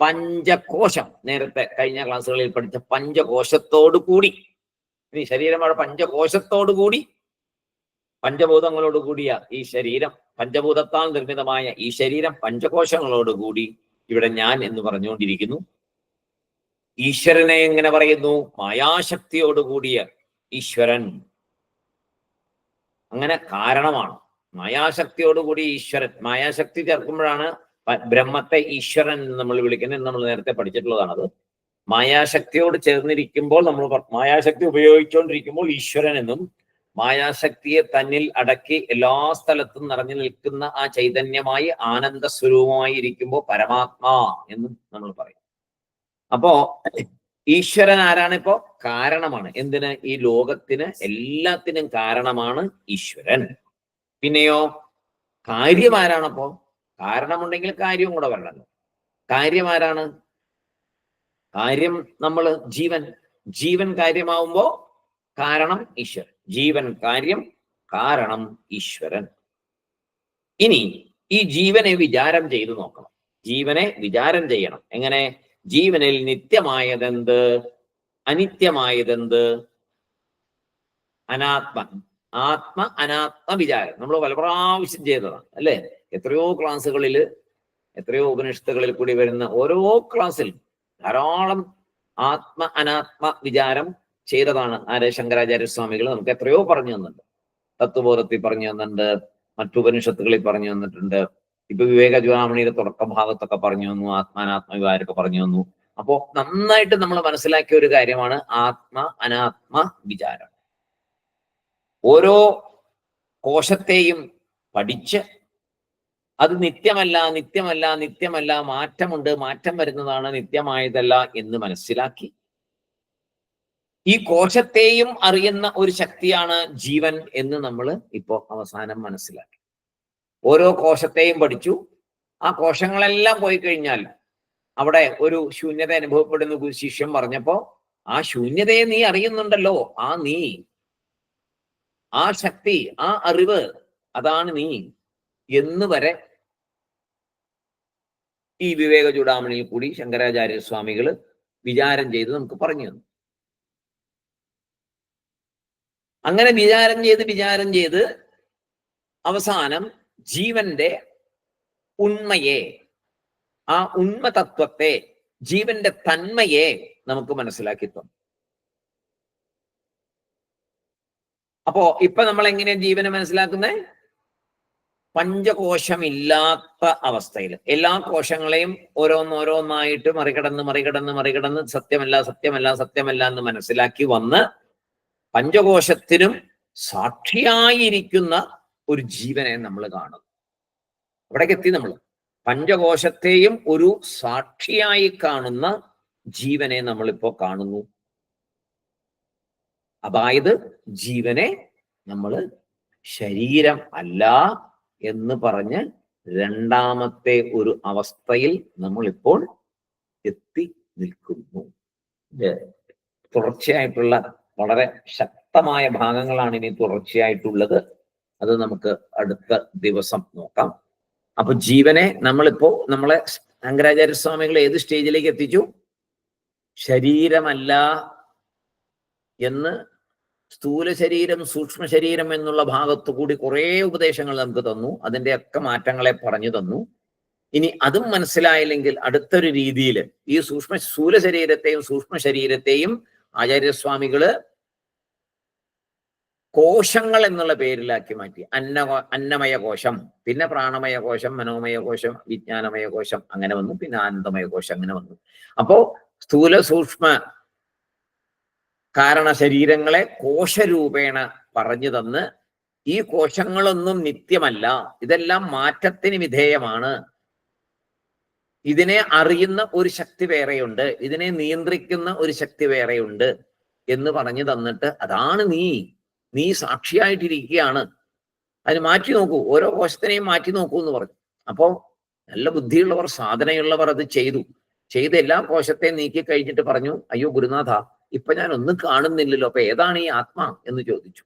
പഞ്ചകോശം, നേരത്തെ കഴിഞ്ഞ ക്ലാസ്സുകളിൽ പഠിച്ച പഞ്ചകോശത്തോടു കൂടി, ഈ ശരീരമാണ് പഞ്ചകോശത്തോടു കൂടി, പഞ്ചഭൂതങ്ങളോട് കൂടിയ ഈ ശരീരം, പഞ്ചഭൂതത്താൽ നിർമ്മിതമായ ഈ ശരീരം, പഞ്ചകോശങ്ങളോടുകൂടി ഇവിടെ ഞാൻ എന്ന് പറഞ്ഞുകൊണ്ടിരിക്കുന്നു. ഈശ്വരനെ എങ്ങനെ പറയുന്നു? മായാശക്തിയോടുകൂടിയ ഈശ്വരൻ. അങ്ങനെ കാരണമാണ്. മായാശക്തിയോടുകൂടി ഈശ്വരൻ. മായാശക്തി ചേർക്കുമ്പോഴാണ് ബ്രഹ്മത്തെ ഈശ്വരൻ എന്ന് നമ്മൾ വിളിക്കുന്നത്. നമ്മൾ നേരത്തെ പഠിച്ചിട്ടുള്ളതാണത്. മായാശക്തിയോട് ചേർന്നിരിക്കുമ്പോൾ, നമ്മൾ മായാശക്തി ഉപയോഗിച്ചുകൊണ്ടിരിക്കുമ്പോൾ ഈശ്വരൻ എന്നും, മായാശക്തിയെ തന്നിൽ അടക്കി എല്ലാ സ്ഥലത്തും നിറഞ്ഞു നിൽക്കുന്ന ആ ചൈതന്യമായി ആനന്ദ സ്വരൂപമായി ഇരിക്കുമ്പോൾ പരമാത്മാ എന്നും നമ്മൾ പറയും. അപ്പോ ഈശ്വരൻ ആരാണിപ്പോ? കാരണമാണ്. എന്തിന്? ഈ ലോകത്തിന് എല്ലാത്തിനും കാരണമാണ് ഈശ്വരൻ. പിന്നെയോ കാര്യം ആരാണപ്പോ? കാരണമുണ്ടെങ്കിൽ കാര്യവും കൂടെ വരണല്ലോ. കാര്യം ആരാണ്? കാര്യം നമ്മള് ജീവൻ. ജീവൻ കാര്യമാവുമ്പോ കാരണം ഈശ്വരൻ. ജീവൻ കാര്യം, കാരണം ഈശ്വരൻ. ഇനി ഈ ജീവനെ വിചാരം ചെയ്തു നോക്കണം. ജീവനെ വിചാരം ചെയ്യണം. എങ്ങനെ? ജീവനിൽ നിത്യമായതെന്ത്, അനിത്യമായതെന്ത്? അനാത്മ. ആത്മ അനാത്മ വിചാരം നമ്മൾ പല പ്രാവശ്യം ചെയ്തതാണ് അല്ലേ? എത്രയോ ക്ലാസ്സുകളിൽ, എത്രയോ ഉപനിഷത്തുകളിൽ കൂടി വരുന്ന ഓരോ ക്ലാസ്സിൽ ധാരാളം ആത്മ അനാത്മ വിചാരം ചെയ്തതാണ്. ആര്യ ശങ്കരാചാര്യസ്വാമികൾ നമുക്ക് എത്രയോ പറഞ്ഞു തന്നിട്ടുണ്ട്. തത്വബോധത്തിൽ പറഞ്ഞു തന്നിട്ടുണ്ട്, മറ്റു ഉപനിഷത്തുകളിൽ പറഞ്ഞു തന്നിട്ടുണ്ട്. ഇപ്പൊ വിവേക ചൂടാമണിയുടെ തുടക്ക ഭാഗത്തൊക്കെ പറഞ്ഞു തന്നു, ആത്മാനാത്മ വിചാരമൊക്കെ പറഞ്ഞു തന്നു. അപ്പോ നന്നായിട്ട് നമ്മൾ മനസ്സിലാക്കിയ ഒരു കാര്യമാണ് ആത്മ അനാത്മ വിചാരം. ഓരോ കോശത്തെയും പഠിച്ച് അത് നിത്യമല്ല, നിത്യമല്ല, നിത്യമല്ല, മാറ്റമുണ്ട്, മാറ്റം വരുന്നതാണ്, നിത്യമായതല്ല എന്ന് മനസ്സിലാക്കി ഈ കോശത്തെയും അറിയുന്ന ഒരു ശക്തിയാണ് ജീവൻ എന്ന് നമ്മൾ ഇപ്പോ അവസാനം മനസ്സിലാക്കി. ഓരോ കോശത്തെയും പഠിച്ചു. ആ കോശങ്ങളെല്ലാം പോയി കഴിഞ്ഞാൽ അവിടെ ഒരു ശൂന്യത അനുഭവപ്പെടുന്ന ശിഷ്യം പറഞ്ഞപ്പോ, ആ ശൂന്യതയെ നീ അറിയുന്നുണ്ടല്ലോ, ആ നീ, ആ ശക്തി, ആ അറിവ്, അതാണ് നീ എന്ന് വരെ ഈ വിവേക ചൂടാമണിയിൽ കൂടി ശങ്കരാചാര്യ സ്വാമികൾ വിചാരം ചെയ്ത് നമുക്ക് പറഞ്ഞു തന്നു. അങ്ങനെ വിചാരം ചെയ്ത് അവസാനം ജീവന്റെ ഉണ്മയെ, ആ ഉണ്മ തത്വത്തെ, ജീവന്റെ തന്മയെ നമുക്ക് മനസ്സിലാക്കി തന്നു. അപ്പോ ഇപ്പൊ നമ്മൾ എങ്ങനെയാ ജീവനെ മനസ്സിലാക്കുന്നത്? പഞ്ചകോശമില്ലാത്ത അവസ്ഥയിൽ എല്ലാ കോശങ്ങളെയും ഓരോന്നോരോന്നായിട്ട് മറികടന്ന് സത്യമല്ല എന്ന് മനസ്സിലാക്കി വന്ന് പഞ്ചകോശത്തിനും സാക്ഷിയായിരിക്കുന്ന ഒരു ജീവനെ നമ്മൾ കാണുന്നു. അവിടേക്ക് എത്തി നമ്മൾ. പഞ്ചകോശത്തെയും ഒരു സാക്ഷിയായി കാണുന്ന ജീവനെ നമ്മളിപ്പോ കാണുന്നു. അതായത് ജീവനെ നമ്മൾ ശരീരം അല്ല എന്ന് പറഞ്ഞ് രണ്ടാമത്തെ ഒരു അവസ്ഥയിൽ നമ്മളിപ്പോൾ എത്തി നിൽക്കുന്നു. തുടർച്ചയായിട്ടുള്ള വളരെ ശക്തമായ ഭാഗങ്ങളാണ് ഇനി തുടർച്ചയായിട്ടുള്ളത്. അത് നമുക്ക് അടുത്ത ദിവസം നോക്കാം. അപ്പൊ ജീവനെ നമ്മളിപ്പോ നമ്മളെ ശങ്കരാചാര്യസ്വാമികൾ ഏത് സ്റ്റേജിലേക്ക് എത്തിച്ചു? ശരീരമല്ല എന്ന് സ്ഥൂല ശരീരം സൂക്ഷ്മ ശരീരം എന്നുള്ള ഭാഗത്തു കൂടി കുറെ ഉപദേശങ്ങൾ നമുക്ക് തന്നു. അതിൻ്റെയൊക്കെ മാറ്റങ്ങളെ പറഞ്ഞു തന്നു. ഇനി അതും മനസ്സിലായില്ലെങ്കിൽ അടുത്തൊരു രീതിയിൽ ഈ സ്ഥൂല ശരീരത്തെയും സൂക്ഷ്മ ശരീരത്തെയും ആചാര്യസ്വാമികള് കോശങ്ങൾ എന്നുള്ള പേരിലാക്കി മാറ്റി. അന്നമയ കോശം, പിന്നെ പ്രാണമയ കോശം, മനോമയ കോശം, വിജ്ഞാനമയ കോശം അങ്ങനെ വന്നു. പിന്നെ ആനന്ദമയ കോശം അങ്ങനെ വന്നു. അപ്പോ സ്ഥൂല സൂക്ഷ്മ കാരണ ശരീരങ്ങളെ കോശരൂപേണ പറഞ്ഞു തന്ന് ഈ കോശങ്ങളൊന്നും നിത്യമല്ല, ഇതെല്ലാം മാറ്റത്തിന് വിധേയമാണ്, ഇതിനെ അറിയുന്ന ഒരു ശക്തി വേറെയുണ്ട്, ഇതിനെ നിയന്ത്രിക്കുന്ന ഒരു ശക്തി വേറെയുണ്ട് എന്ന് പറഞ്ഞു തന്നിട്ട് അതാണ് നീ സാക്ഷിയായിട്ടിരിക്കുകയാണ്, അതിന് മാറ്റി നോക്കൂ, ഓരോ കോശത്തിനെയും മാറ്റി നോക്കൂ എന്ന് പറഞ്ഞു. അപ്പോ നല്ല ബുദ്ധിയുള്ളവർ സാധനയുള്ളവർ അത് ചെയ്ത് എല്ലാ കോശത്തെയും നീക്കി കഴിഞ്ഞിട്ട് പറഞ്ഞു, അയ്യോ ഗുരുനാഥ, ഇപ്പൊ ഞാൻ ഒന്നും കാണുന്നില്ലല്ലോ, അപ്പൊ ഏതാണ് ഈ ആത്മാ എന്ന് ചോദിച്ചു.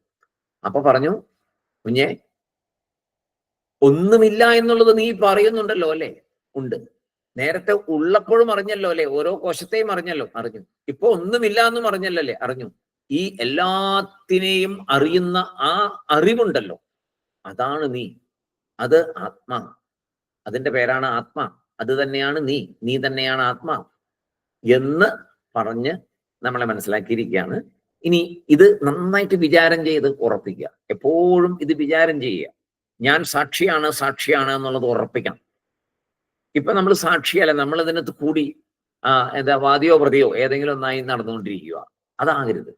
അപ്പൊ പറഞ്ഞു, കുഞ്ഞെ, ഒന്നുമില്ല എന്നുള്ളത് നീ പറയുന്നുണ്ടല്ലോ അല്ലെ? ഉണ്ട്. നേരത്തെ ഉള്ളപ്പോഴും അറിഞ്ഞല്ലോ അല്ലെ? ഓരോ കോശത്തെയും അറിഞ്ഞു. ഇപ്പൊ ഒന്നുമില്ല എന്ന് പറഞ്ഞല്ലോ അല്ലെ? അറിഞ്ഞു. ഈ എല്ലാത്തിനെയും അറിയുന്ന ആ അറിവുണ്ടല്ലോ, അതാണ് നീ, അത് ആത്മാ, അതിന്റെ പേരാണ് ആത്മാ, അത് തന്നെയാണ് നീ തന്നെയാണ് ആത്മാ എന്ന് പറഞ്ഞ് നമ്മളെ മനസ്സിലാക്കിയിരിക്കുകയാണ്. ഇനി ഇത് നന്നായിട്ട് വിചാരം ചെയ്ത് ഉറപ്പിക്കുക. എപ്പോഴും ഇത് വിചാരം ചെയ്യുക. ഞാൻ സാക്ഷിയാണ് എന്നുള്ളത് ഉറപ്പിക്കണം. ഇപ്പൊ നമ്മൾ സാക്ഷിയല്ല, നമ്മൾ ഇതിനകത്ത് കൂടി വാദിയോ പ്രതിയോ ഏതെങ്കിലും ഒന്നായി നടന്നുകൊണ്ടിരിക്കുക. അതാകരുത്.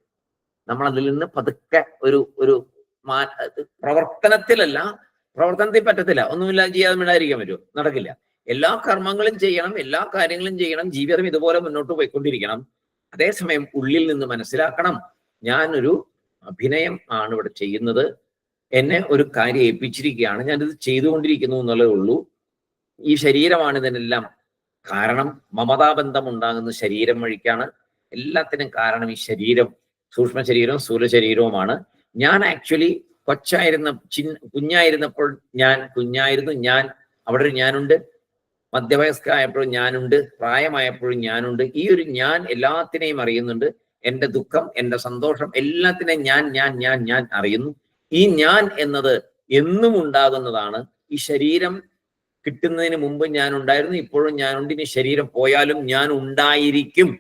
നമ്മൾ അതിൽ നിന്ന് പതുക്കെ ഒരു പ്രവർത്തനത്തിൽ പറ്റത്തില്ല. ഒന്നുമില്ല ചെയ്യാതെ മിണ്ടായിരിക്കാൻ പറ്റുമോ? നടക്കില്ല. എല്ലാ കർമ്മങ്ങളും ചെയ്യണം, എല്ലാ കാര്യങ്ങളും ചെയ്യണം, ജീവിതം ഇതുപോലെ മുന്നോട്ട് പോയിക്കൊണ്ടിരിക്കണം. അതേസമയം ഉള്ളിൽ നിന്ന് മനസ്സിലാക്കണം, ഞാനൊരു അഭിനയം ആണ് ഇവിടെ ചെയ്യുന്നത്, എന്നെ ഒരു കാര്യം ഏൽപ്പിച്ചിരിക്കുകയാണ്, ഞാനിത് ചെയ്തുകൊണ്ടിരിക്കുന്നു എന്നുള്ളതേ ഉള്ളൂ. ഈ ശരീരമാണ് ഇതിനെല്ലാം കാരണം. മമതാബന്ധം ഉണ്ടാകുന്ന ശരീരം വഴിക്കാണ്. എല്ലാത്തിനും കാരണം ഈ ശരീരം, സൂക്ഷ്മ ശരീരവും സ്ഥൂല ശരീരവുമാണ്. ഞാൻ ആക്ച്വലി കുഞ്ഞായിരുന്നപ്പോൾ ഞാൻ കുഞ്ഞായിരുന്നു, അവിടെ ഒരു ഞാനുണ്ട്. മധ്യവയസ്കരായപ്പോഴും ഞാനുണ്ട്, പ്രായമായപ്പോഴും ഞാനുണ്ട്. ഈ ഒരു ഞാൻ എല്ലാത്തിനെയും അറിയുന്നുണ്ട്. എൻ്റെ ദുഃഖം, എൻ്റെ സന്തോഷം, എല്ലാത്തിനെയും ഞാൻ അറിയുന്നു. ഈ ഞാൻ എന്നത് എന്നും ഉണ്ടാകുന്നതാണ്. ഈ ശരീരം കിട്ടുന്നതിന് മുമ്പ് ഞാൻ ഉണ്ടായിരുന്നു, ഇപ്പോഴും ഞാനുണ്ട്, ഇനി ശരീരം പോയാലും ഞാൻ ഉണ്ടായിരിക്കും.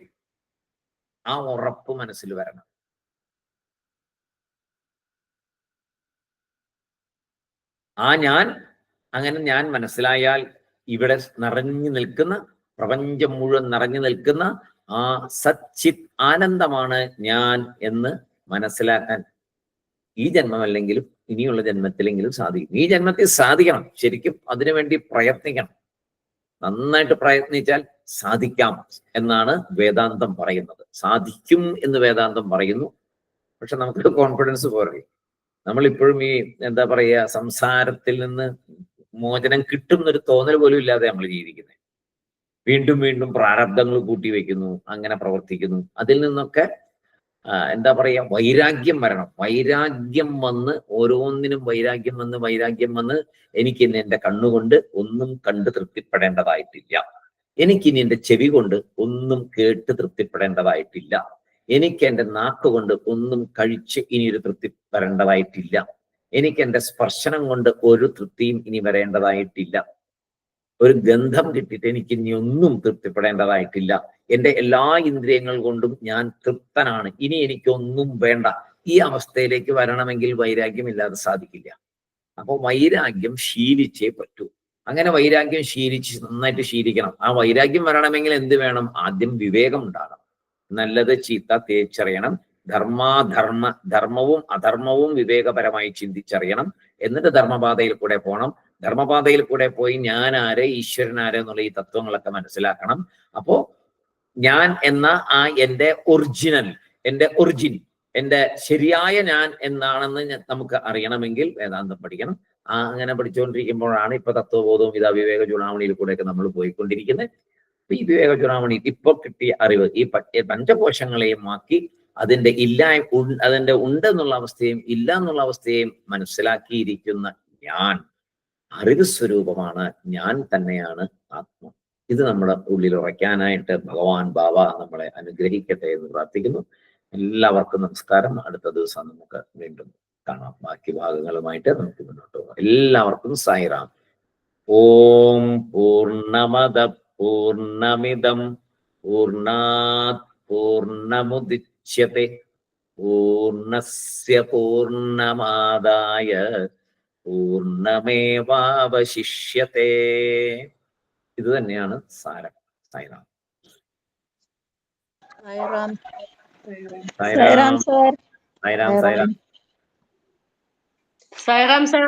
ആ ഉറപ്പ് മനസ്സിൽ വരണം. അങ്ങനെ ഞാൻ മനസ്സിലായാൽ ഇവിടെ നിറഞ്ഞു നിൽക്കുന്ന, പ്രപഞ്ചം മുഴുവൻ നിറഞ്ഞു നിൽക്കുന്ന ആ സച്ചിത് ആനന്ദമാണ് ഞാൻ എന്ന് മനസ്സിലാക്കാൻ ഈ ജന്മമല്ലെങ്കിലും ഇനിയുള്ള ജന്മത്തിലെങ്കിലും സാധിക്കും. ഈ ജന്മത്തിൽ സാധിക്കണം. ശരിക്കും അതിനുവേണ്ടി പ്രയത്നിക്കണം. നന്നായിട്ട് പ്രയത്നിച്ചാൽ സാധിക്കാം എന്നാണ് വേദാന്തം പറയുന്നത്. സാധിക്കും എന്ന് വേദാന്തം പറയുന്നു. പക്ഷെ നമുക്കൊരു കോൺഫിഡൻസ് പോരെ. നമ്മളിപ്പോഴും ഈ എന്താ പറയുക, സംസാരത്തിൽ നിന്ന് മോചനം കിട്ടും എന്നൊരു തോന്നൽ പോലും ഇല്ലാതെ നമ്മൾ ജീവിക്കുന്നത്. വീണ്ടും പ്രാരബ്ധങ്ങൾ കൂട്ടി വെക്കുന്നു, അങ്ങനെ പ്രവർത്തിക്കുന്നു. അതിൽ നിന്നൊക്കെ എന്താ പറയുക, വൈരാഗ്യം വരണം. വൈരാഗ്യം വന്ന് ഓരോന്നിനും വൈരാഗ്യം വന്ന് എനിക്ക് ഇന്ന് എൻ്റെ കണ്ണുകൊണ്ട് ഒന്നും കണ്ട് തൃപ്തിപ്പെടേണ്ടതായിട്ടില്ല. എനിക്കിനി എൻ്റെ ചെവി കൊണ്ട് ഒന്നും കേട്ട് തൃപ്തിപ്പെടേണ്ടതായിട്ടില്ല. എനിക്ക് എൻ്റെ നാക്കുകൊണ്ട് ഒന്നും കഴിച്ച് ഇനി ഒരു തൃപ്തി വരേണ്ടതായിട്ടില്ല. എനിക്ക് എൻ്റെ സ്പർശനം കൊണ്ട് ഒരു തൃപ്തിയും ഇനി വരേണ്ടതായിട്ടില്ല. ഒരു ഗന്ധം കിട്ടിയിട്ട് എനിക്ക് ഇനി ഒന്നും തൃപ്തിപ്പെടേണ്ടതായിട്ടില്ല. എൻ്റെ എല്ലാ ഇന്ദ്രിയങ്ങൾ കൊണ്ടും ഞാൻ തൃപ്തനാണ്, ഇനി എനിക്കൊന്നും വേണ്ട. ഈ അവസ്ഥയിലേക്ക് വരണമെങ്കിൽ വൈരാഗ്യമില്ലാതെ സാധിക്കില്ല. അപ്പൊ വൈരാഗ്യം ശീലിച്ചേ പറ്റൂ. അങ്ങനെ വൈരാഗ്യം ശീലിച്ച് നന്നായിട്ട് ശീലിക്കണം. ആ വൈരാഗ്യം വരണമെങ്കിൽ എന്ത് വേണം? ആദ്യം വിവേകം ഉണ്ടാകണം. നല്ലത് ചീത്ത തിരിച്ചറിയണം. ധർമ്മവും അധർമ്മവും വിവേകപരമായി ചിന്തിച്ചറിയണം. എന്നിട്ട് ധർമ്മപാതയിൽ കൂടെ പോകണം. ധർമ്മപാതയിൽ കൂടെ പോയി ഞാൻ ആര്, ഈശ്വരൻ ആര് എന്നുള്ള ഈ തത്വങ്ങളൊക്കെ മനസ്സിലാക്കണം. അപ്പോ ഞാൻ എന്ന ആ എൻ്റെ ഒറിജിനൽ, എൻ്റെ ശരിയായ ഞാൻ എന്താണെന്ന് നമുക്ക് അറിയണമെങ്കിൽ വേദാന്തം പഠിക്കണം. അങ്ങനെ പഠിച്ചുകൊണ്ടിരിക്കുമ്പോഴാണ് ഇപ്പൊ തത്വബോധവും ഇതാ വിവേക ചൂടാമണിയിൽ കൂടെയൊക്കെ നമ്മൾ പോയിക്കൊണ്ടിരിക്കുന്നത്. ഈ വിവേക ചൂടാമണി ഇപ്പൊ കിട്ടിയ അറിവ് ഈ പഞ്ചകോശങ്ങളെയും ആക്കി അതിന്റെ ഉണ്ടെന്നുള്ള അവസ്ഥയും ഇല്ല എന്നുള്ള അവസ്ഥയും മനസ്സിലാക്കിയിരിക്കുന്ന ഞാൻ അറിവ് സ്വരൂപമാണ്. ഞാൻ തന്നെയാണ് ആത്മ. ഇത് നമ്മുടെ ഉള്ളിൽ ഉറയ്ക്കാനായിട്ട് ഭഗവാൻ ബാബ നമ്മളെ അനുഗ്രഹിക്കട്ടെ എന്ന് പ്രാർത്ഥിക്കുന്നു. എല്ലാവർക്കും നമസ്കാരം. അടുത്ത ദിവസം നമുക്ക് വീണ്ടും കാണാം. ബാക്കി ഭാഗങ്ങളുമായിട്ട് നമുക്ക് മുന്നോട്ട് പോകാം. എല്ലാവർക്കും സായിറാം. ഓം പൂർണ്ണമദ പൂർണ്ണമിദം പൂർണ്ണാത് പൂർണ്ണമുദിച്യത്തെ പൂർണ്ണസ്യ പൂർണ്ണമാദായ പൂർണ്ണമേവാവശിഷ്യത്തെ. ഇത് തന്നെയാണ് സാരം. സായിറാം. സായിറാം. സായിറാം. സാർ. സായിറാം. സായിറാം. സായിറാം സാർ.